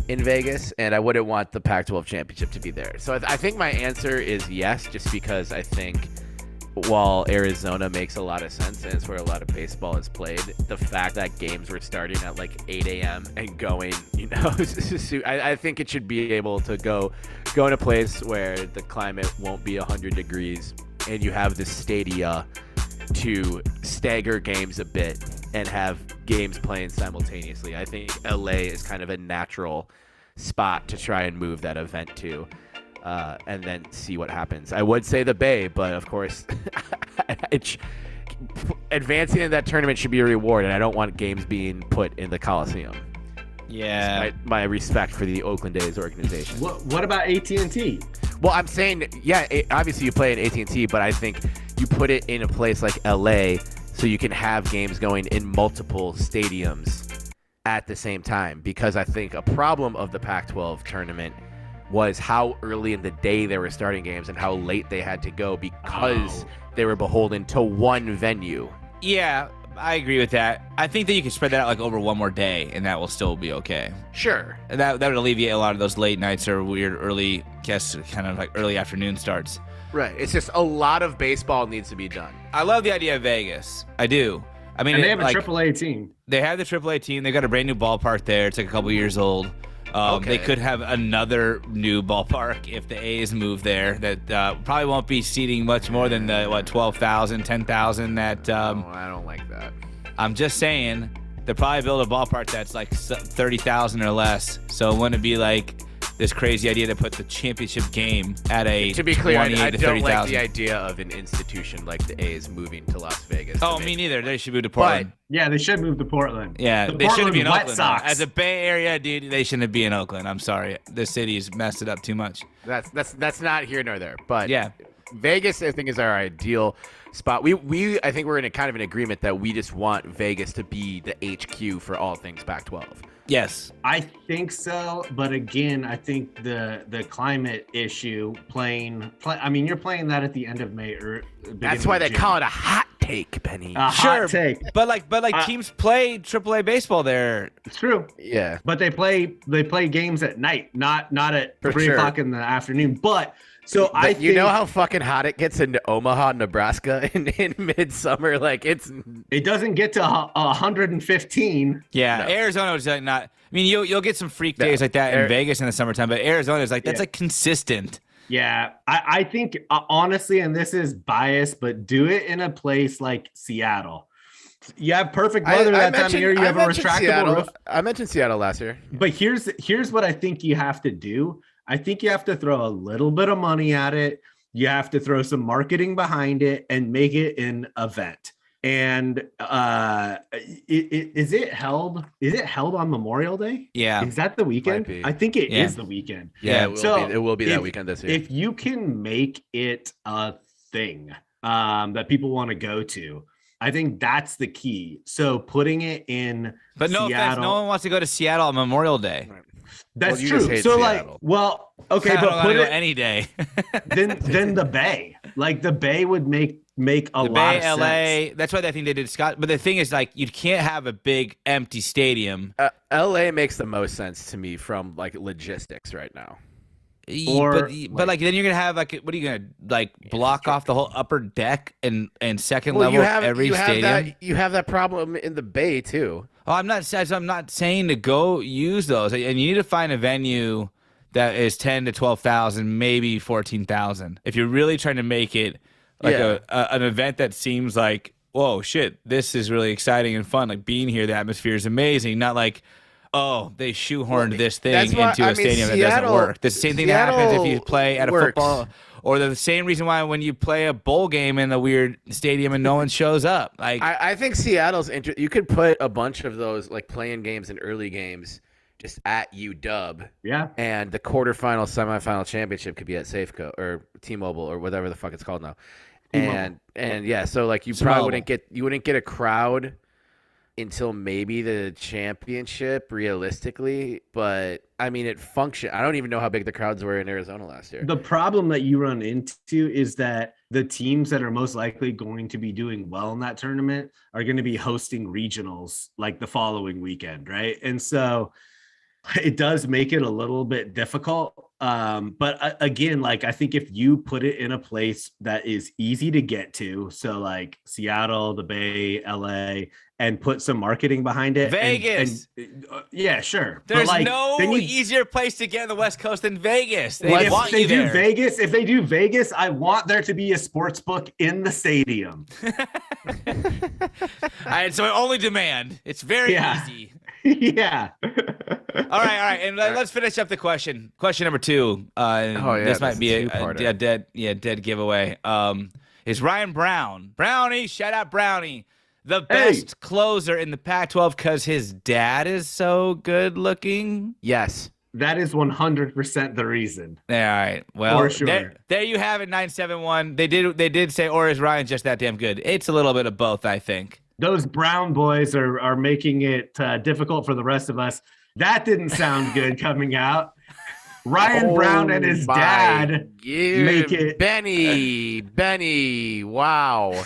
in Vegas, and I wouldn't want the Pac-12 championship to be there. So I think my answer is yes, just because I think while Arizona makes a lot of sense and it's where a lot of baseball is played, the fact that games were starting at like 8 a.m. and going, I think it should be able to go in a place where the climate won't be 100 degrees and you have the stadia to stagger games a bit and have games playing simultaneously. I think LA is kind of a natural spot to try and move that event to, and then see what happens. I would say the Bay, but of course, advancing in that tournament should be a reward, and I don't want games being put in the Coliseum. Yeah. My respect for the Oakland A's organization. What about AT&T? Well, I'm saying, yeah, obviously you play at AT&T, but I think you put it in a place like LA so you can have games going in multiple stadiums at the same time. Because I think a problem of the Pac-12 tournament was how early in the day they were starting games and how late they had to go because they were beholden to one venue. Yeah, I agree with that. I think that you can spread that out like over one more day, and that will still be okay. Sure. That would alleviate a lot of those late nights or weird early, kind of like early afternoon starts. Right. It's just a lot of baseball needs to be done. I love the idea of Vegas. I do. I mean, and they have a AAA team. They have the AAA team. They got a brand new ballpark there. It's like a couple years old. They could have another new ballpark if the A's move there. That probably won't be seating much more than the 12,000, 10,000. That no, I don't like that. I'm just saying they'll probably build a ballpark that's like 30,000 or less. So it wouldn't be like this crazy idea to put the championship game at a to be clear, I don't 30, like the idea of an institution like the A's moving to Las Vegas. Oh, me neither. They should move to Portland. Yeah, they should move to Portland. Yeah, they shouldn't be in Wet Oakland. Sox. As a Bay Area dude, they shouldn't be in Oakland. I'm sorry. The city's messed it up too much. That's not here nor there. But yeah, Vegas, I think, is our ideal spot. We I think we're in a kind of an agreement that we just want Vegas to be the HQ for all things Pac-12. Yes, I think so, but again, I think the climate issue I mean, you're playing that at the end of May or that's why they call it a hot take, Benny. Hot take. But teams play AAA baseball there. It's true. Yeah, but they play games at night, not at for 3 o'clock in the afternoon. But I think, you know how fucking hot it gets in Omaha, Nebraska in midsummer. Like it doesn't get to 115. Yeah, no. Arizona is like not. I mean, you'll get some freak days like that in Vegas in the summertime, but Arizona is like that's like consistent. Yeah, I think honestly, and this is biased, but do it in a place like Seattle. You have perfect weather that time of year. You have a retractable roof. I mentioned Seattle last year. But here's what I think you have to do. I think you have to throw a little bit of money at it. You have to throw some marketing behind it and make it an event. And is it held on Memorial Day? Yeah. Is that the weekend? I think it is the weekend. Yeah, it will be that weekend this year. If you can make it a thing that people want to go to, I think that's the key. So putting it in Seattle, offense, no one wants to go to Seattle on Memorial Day. That's true. So Seattle. Okay, but put it any day. then the Bay, like the Bay would make a lot of LA, sense. That's why I think they did Scott. But the thing is, like, you can't have a big empty stadium. LA makes the most sense to me from like logistics right now. But like then you're gonna have like, what are you gonna like block off the whole upper deck and second level of every stadium? You have that problem in the Bay too. Oh, I'm not saying to go use those, and you need to find a venue that is 10 to 12,000, maybe 14,000. If you're really trying to make it like an event that seems like, whoa, shit, this is really exciting and fun. Like being here, the atmosphere is amazing. Not like, oh, they shoehorned this thing into a stadium that doesn't work. The same thing that happens if you play at a football, or the same reason why when you play a bowl game in a weird stadium and no one shows up. Like I think Seattle's you could put a bunch of those like playing games and early games just at UW. Yeah. And the quarterfinal, semifinal championship could be at Safeco or T-Mobile or whatever the fuck it's called now. And yeah, so like you probably wouldn't get a crowd until maybe the championship, realistically. But I mean, it functioned. I don't even know how big the crowds were in Arizona last year. The problem that you run into is that the teams that are most likely going to be doing well in that tournament are going to be hosting regionals like the following weekend, right? And so it does make it a little bit difficult. But again, like I think if you put it in a place that is easy to get to, so like Seattle, the Bay, LA, and put some marketing behind it. Vegas. Yeah, sure. There's no easier place to get on the West Coast than Vegas. If they do Vegas, I want there to be a sports book in the stadium. So only demand. It's very easy. Yeah. All right, and let's finish up the question. Question number 2. This might be a dead giveaway. Is Ryan Brownie? Shout out Brownie, the best closer in the Pac-12 because his dad is so good looking? Yes, that is 100% the reason. All right, well, for sure. There you have it. 971. They did say, or is Ryan just that damn good? It's a little bit of both, I think. Those Brown boys are making it difficult for the rest of us. That didn't sound good coming out. Ryan Brown and his dad make it. Benny, wow.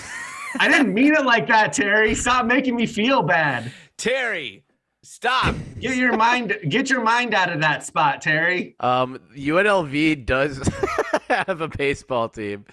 I didn't mean it like that, Terry. Stop making me feel bad. Terry, stop. Get your mind out of that spot, Terry. UNLV does have a baseball team,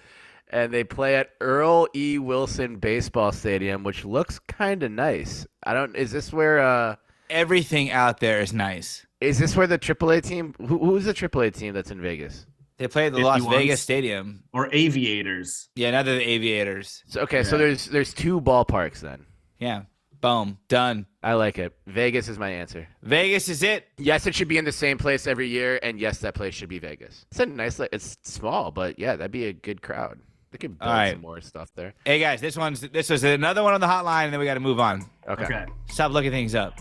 and they play at Earl E. Wilson Baseball Stadium, which looks kind of nice. Is this where everything out there is nice? Is this where the AAA team? Who's the AAA team that's in Vegas? They play at the Las Vegas Stadium. Or Aviators. Yeah, now they're the Aviators. So there's 2 ballparks then. Yeah. Boom. Done. I like it. Vegas is my answer. Vegas is it. Yes, it should be in the same place every year, and yes, that place should be Vegas. It's a nice. It's small, but yeah, that'd be a good crowd. They could build some more stuff there. Hey guys, this was another one on the hotline, and then we got to move on. Okay. Stop looking things up.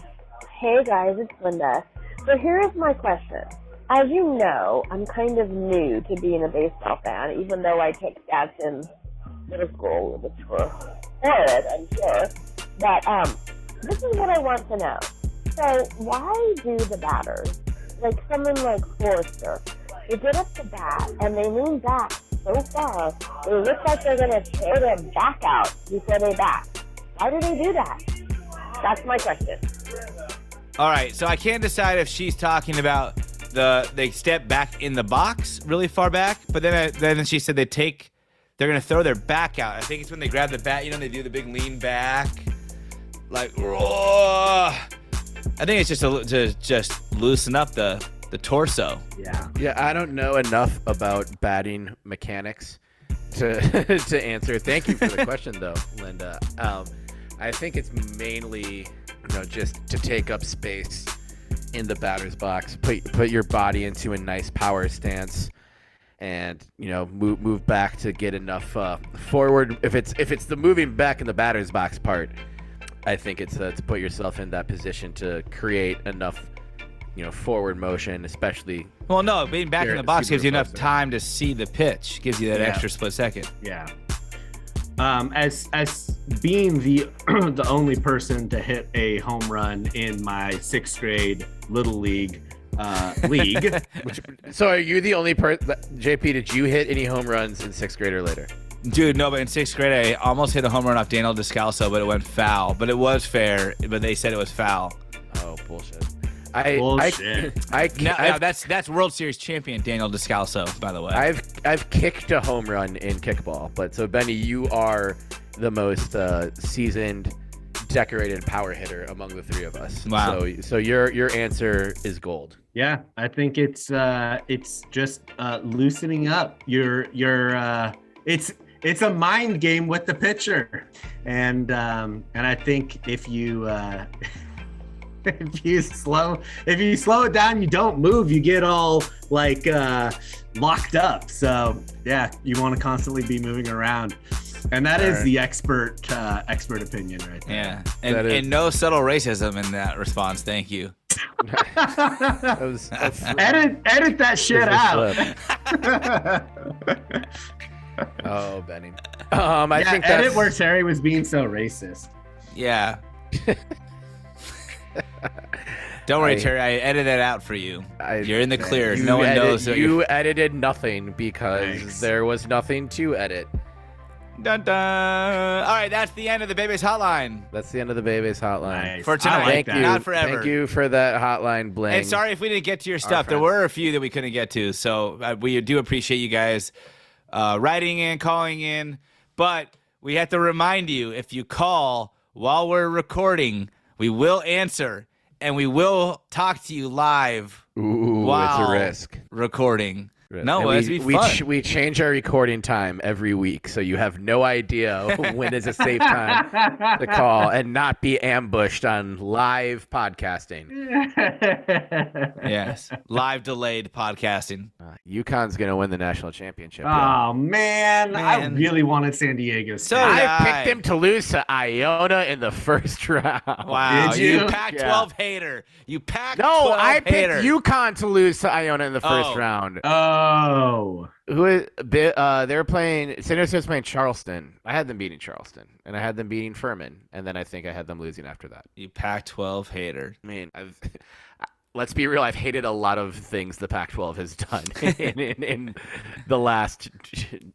Hey guys, it's Linda. So here is my question. As you know, I'm kind of new to being a baseball fan, even though I took stats in middle school, which were horrid, I'm sure. But this is what I want to know. So why do the batters, like someone like Forrester, they get up to bat and they lean back so far, they look like they're going to tear their back out before they bat? Why do they do that? That's my question. All right, so I can't decide if she's talking about they step back in the box really far back, but then she said they're going to throw their back out. I think it's when they grab the bat, they do the big lean back. Like, I think it's just to just loosen up the torso. Yeah. I don't know enough about batting mechanics to answer. Thank you for the question, though, Linda. I think it's mainly just to take up space in the batter's box. Put your body into a nice power stance, and move back to get enough forward. If it's the moving back in the batter's box part, I think it's to put yourself in that position to create enough, forward motion, especially. Well, no, being back in the box gives you enough time to see the pitch. Gives you that extra split second. Yeah. As being the the only person to hit a home run in my 6th grade Little League league. So are you the only person? JP, did you hit any home runs in 6th grade or later? Dude, no, but in 6th grade, I almost hit a home run off Daniel Descalso, but it went foul. But it was fair, but they said it was foul. Oh, bullshit. That's World Series champion Daniel Descalso, by the way. I've kicked a home run in kickball, but so Benny, you are the most seasoned, decorated power hitter among the three of us. Wow. So your answer is gold. Yeah, I think it's just loosening up. It's a mind game with the pitcher, and I think if you slow it down, you don't move, you get all like locked up. So yeah, you want to constantly be moving around, and that is the expert opinion right there. Yeah, and no subtle racism in that response. Thank you. Edit that shit out. Oh, Benny. I think edit where Terry was being so racist. Yeah. Don't worry, Terry. I edited that out for you. You're in the clear. No one knows. You edited nothing because there was nothing to edit. Dun dun. All right, that's the end of the Bebes Hotline. That's the end of the Bebes Hotline. Nice. For tonight. Thank you. Not forever. Thank you for that hotline bling. And sorry if we didn't get to your stuff. There were a few that we couldn't get to, so we do appreciate you guys writing in, calling in. But we have to remind you, if you call while we're recording, we will answer, and we will talk to you live. Ooh, while it's a risk. Recording. No, it'd be fun. We change our recording time every week, so you have no idea when is a safe time to call and not be ambushed on live podcasting. Yes, live delayed podcasting. UConn's going to win the national championship. Oh, man. I really wanted San Diego State. So I picked them to lose to Iona in the first round. Wow, Did you? Pac-12 hater. You Pac-12 No, I picked hater. UConn to lose to Iona in the first round. Oh. They're playing. San Diego State's playing Charleston. I had them beating Charleston, and I had them beating Furman, and then I think I had them losing after that. You Pac-12 hater. I mean, let's be real. I've hated a lot of things the Pac-12 has done in the last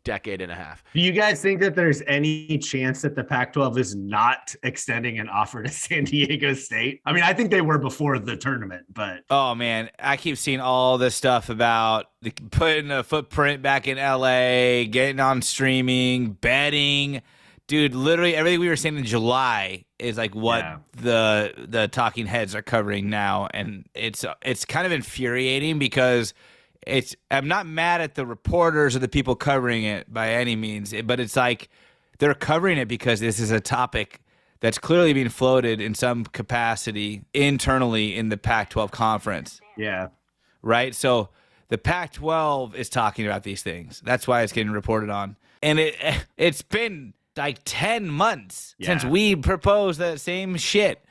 decade and a half. Do you guys think that there's any chance that the Pac-12 is not extending an offer to San Diego State? I mean, I think they were before the tournament, but Oh man, I keep seeing all this stuff about putting a footprint back in LA, getting on streaming, betting. Dude, literally everything we were saying in July is like what the talking heads are covering now, and it's kind of infuriating because I'm not mad at the reporters or the people covering it by any means, but it's like they're covering it because this is a topic that's clearly being floated in some capacity internally in the Pac-12 conference. Yeah. Right? So the Pac-12 is talking about these things. That's why it's getting reported on. And it's been like 10 months since we proposed that same shit.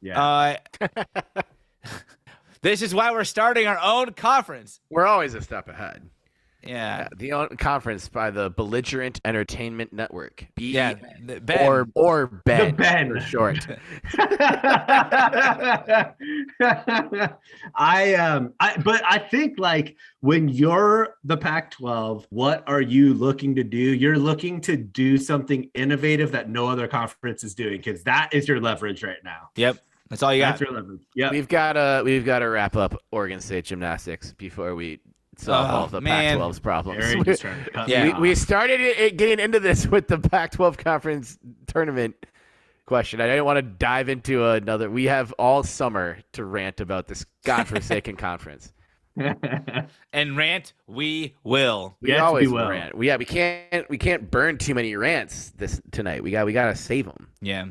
Yeah. This is why we're starting our own conference. We're always a step ahead. Yeah. The own conference by the Belligerent Entertainment Network. Ben. Or Ben, the Ben for short. But I think like when you're the Pac-12, what are you looking to do? You're looking to do something innovative that no other conference is doing, because that is your leverage right now. Yep. That's all you got. That's your leverage. Yeah. We've got to wrap up Oregon State gymnastics before we solve all the Pac-12's problems. We started getting into this with the Pac-12 conference tournament question. I didn't want to dive into another. We have all summer to rant about this godforsaken conference. And rant we will. We always will. Rant. We can't burn too many rants tonight. We got to save them. Yeah.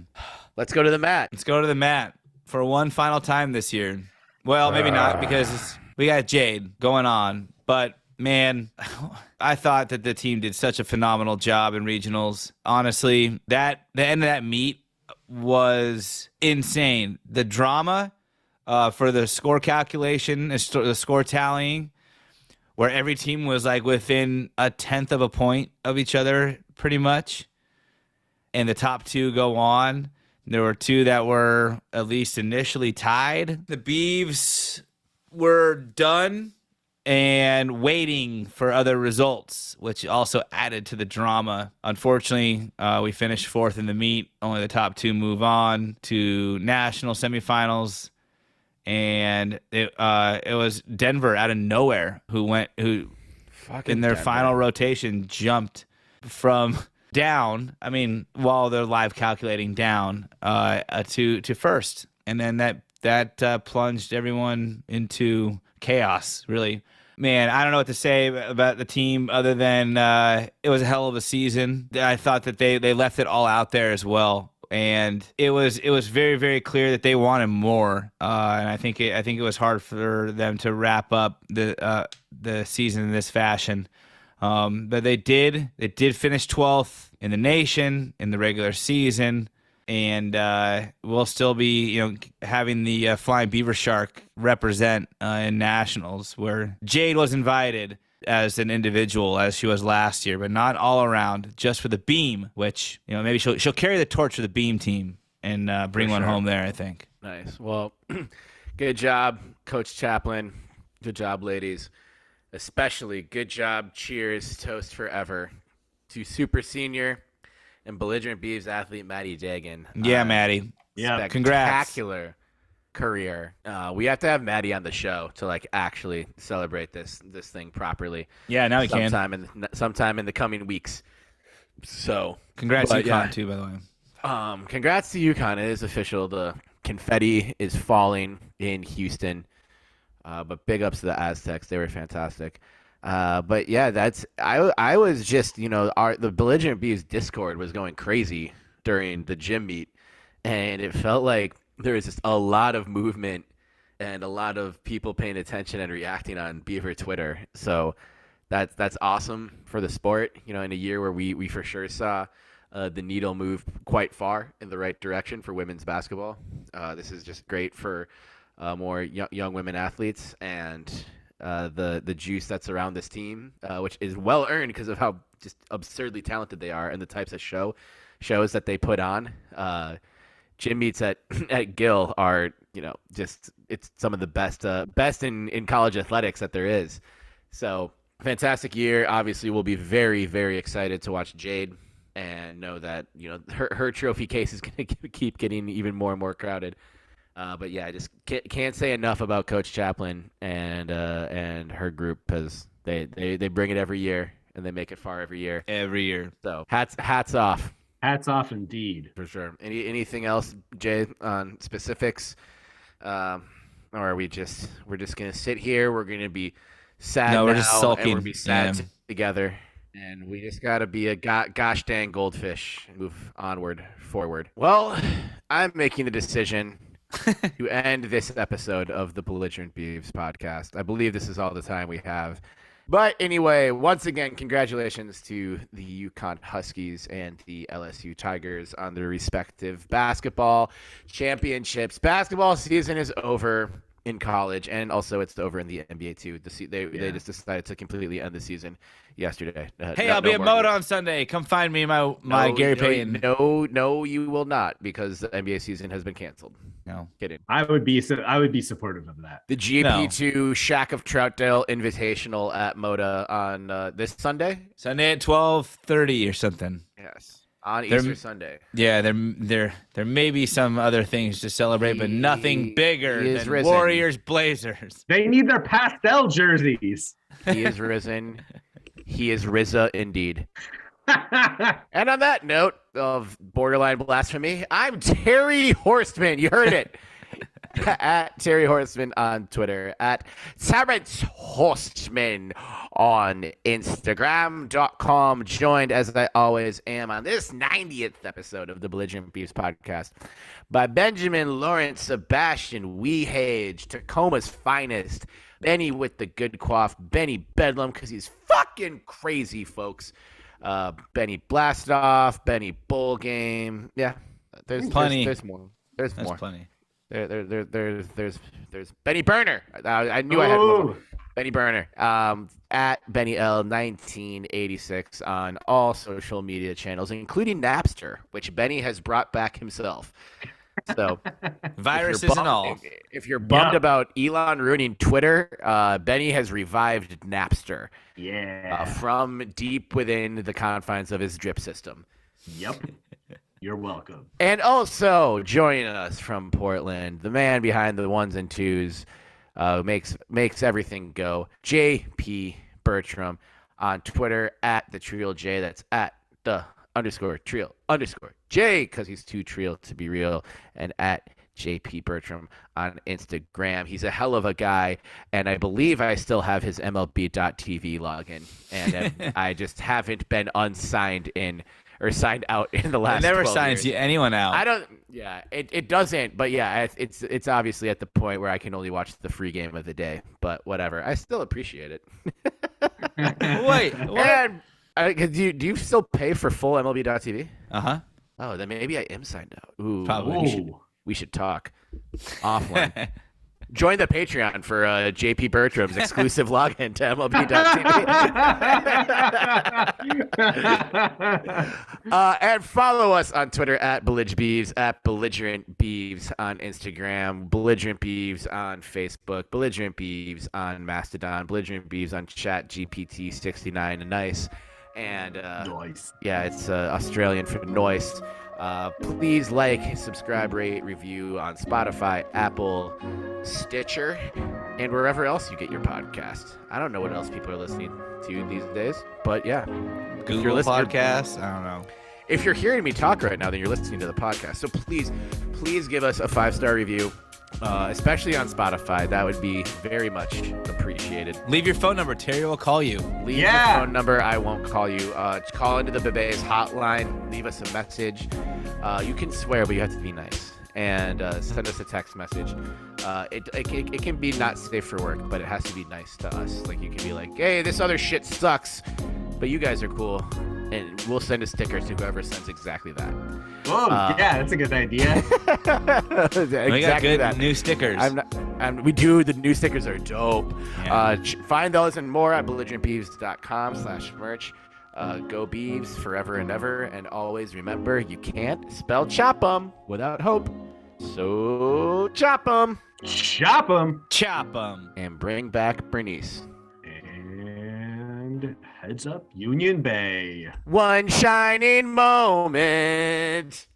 Let's go to the mat. Let's go to the mat for one final time this year. Well, maybe not, because we got Jade going on. But, man, I thought that the team did such a phenomenal job in regionals. Honestly, the end of that meet was insane. The drama for the score calculation, the score tallying, where every team was like within a tenth of a point of each other pretty much. And the top two go on. There were two that were at least initially tied. The Beavs were done and waiting for other results, which also added to the drama. Unfortunately, we finished fourth in the meet. Only the top two move on to national semifinals. And it was Denver out of nowhere who in their final rotation jumped from down, while they're live calculating down, to first. And then that plunged everyone into chaos, really. Man, I don't know what to say about the team other than it was a hell of a season. I thought that they left it all out there as well. And it was very, very clear that they wanted more. And I think it was hard for them to wrap up the season in this fashion. But they did finish 12th in the nation in the regular season, and we'll still be having the Flying Beaver Shark represent in nationals, where Jade was invited as an individual as she was last year, but not all around, just for the beam, which maybe she'll carry the torch for the beam team and bring one home there, I think. Nice. Well, good job, Coach Chaplin. Good job, ladies. Especially good job, cheers, toast forever to super senior and Belligerent Beavs athlete Maddie Dagan. Yeah, Maddie. Yeah, congrats. Spectacular career. We have to have Maddie on the show to actually celebrate this thing properly. Yeah, now we can. Sometime in the coming weeks. So congrats to UConn too, by the way. Congrats to UConn. It is official. The confetti is falling in Houston. But big ups to the Aztecs. They were fantastic. But yeah, I was just, the Belligerent Beavs Discord was going crazy during the gym meet, and it felt like there was just a lot of movement and a lot of people paying attention and reacting on Beaver Twitter. So that's awesome for the sport, in a year where we for sure saw the needle move quite far in the right direction for women's basketball. This is just great for more young women athletes, and the juice that's around this team, which is well earned because of how just absurdly talented they are and the types of shows that they put on. Gym meets at Gill are it's some of the best in college athletics that there is. So fantastic year. Obviously, we'll be very, very excited to watch Jade and know that her trophy case is going to keep getting even more and more crowded. But yeah, I just can't say enough about Coach Chaplin and her group, because they bring it every year and they make it far every year. Every year. So hats off. Hats off indeed. For sure. Anything else, Jay, on specifics? Or are we're just gonna sit here? We're gonna be sad. No, we're just sulking. And we'll be sad together. And we just got to be a gosh dang goldfish and move forward. Well, I'm making the decision to end this episode of the Belligerent Beavs podcast. I believe this is all the time we have. But anyway, once again, congratulations to the UConn Huskies and the LSU Tigers on their respective basketball championships. Basketball season is over in college, and also it's over in the NBA too. They just decided to completely end the season yesterday. I'll be at Moda on Sunday. Come find me, my Gary Payton. No, you will not, because the NBA season has been canceled. No, kidding. I would be supportive of that. The GP2 Shack of Troutdale Invitational at Moda on this Sunday at 12:30 or something. Yes. On Easter Sunday. Yeah, there may be some other things to celebrate, but nothing bigger than risen. Warriors Blazers. They need their pastel jerseys. He is risen. He is Rizza indeed. And on that note of borderline blasphemy, I'm Terry Horstman. You heard it. At Terry Horstman on Twitter, at Terrence Horstman on Instagram.com. Joined, as I always am, on this 90th episode of the Belligerent Beavs Podcast by Benjamin Lawrence Sebastian Weehage, Tacoma's finest, Benny with the good quaff, Benny Bedlam, because he's fucking crazy, folks. Benny Blastoff, Benny Bull Game. Yeah, there's plenty. There's more. There's plenty. There's Benny Burner. I knew I had one. Benny Burner. At Benny L 1986 on all social media channels, including Napster, which Benny has brought back himself. So viruses and all. If you're bummed about Elon ruining Twitter, Benny has revived Napster. Yeah. From deep within the confines of his drip system. Yep. You're welcome. And also joining us from Portland, the man behind the ones and twos, makes everything go, JP Bertram on Twitter at the Trial J. That's at the _Trial_J, because he's too trial to be real, and at JP Bertram on Instagram. He's a hell of a guy, and I believe I still have his MLB.TV login, and I just haven't been unsigned in. Or signed out in the last. It never 12 signs years. anyone out. I don't. Yeah, it doesn't. But yeah, it's obviously at the point where I can only watch the free game of the day. But whatever, I still appreciate it. Wait, what? And do you still pay for full MLB.TV? Oh, then maybe I am signed out. Ooh, probably. We should talk offline. Join the Patreon for JP Bertram's exclusive login to MLB.TV. And follow us on Twitter at Belligerent Beavs, at Belligerent Beavs on Instagram, Belligerent Beavs on Facebook, Belligerent Beavs on Mastodon, Belligerent Beavs on ChatGPT69 nice. And nice. Yeah, it's Australian for noise. Please like, subscribe, rate, review on Spotify, Apple, Stitcher, and wherever else you get your podcast. I don't know what else people are listening to these days, but yeah. Google Podcasts? I don't know. If you're hearing me talk right now, then you're listening to the podcast. So please give us a 5-star review, especially on Spotify. That would be very much appreciated. Leave your phone number. Terry will call you. Leave your phone number. I won't call you. Call into the Bebes Hotline. Leave us a message. You can swear, but you have to be nice. And send us a text message. It can be not safe for work, but it has to be nice to us. Like, you can be like, hey, this other shit sucks, but you guys are cool. And we'll send a sticker to whoever sends exactly that. Oh, yeah, that's a good idea. Exactly, we got good new stickers. We do. The new stickers are dope. Yeah. Find those and more at belligerentbeavs.com/merch. Go Beavs forever and ever. And always remember, you can't spell chop 'em without hope. So chop 'em. Chop 'em. Chop 'em. And bring back Bernice. And heads up, Union Bay. One shining moment.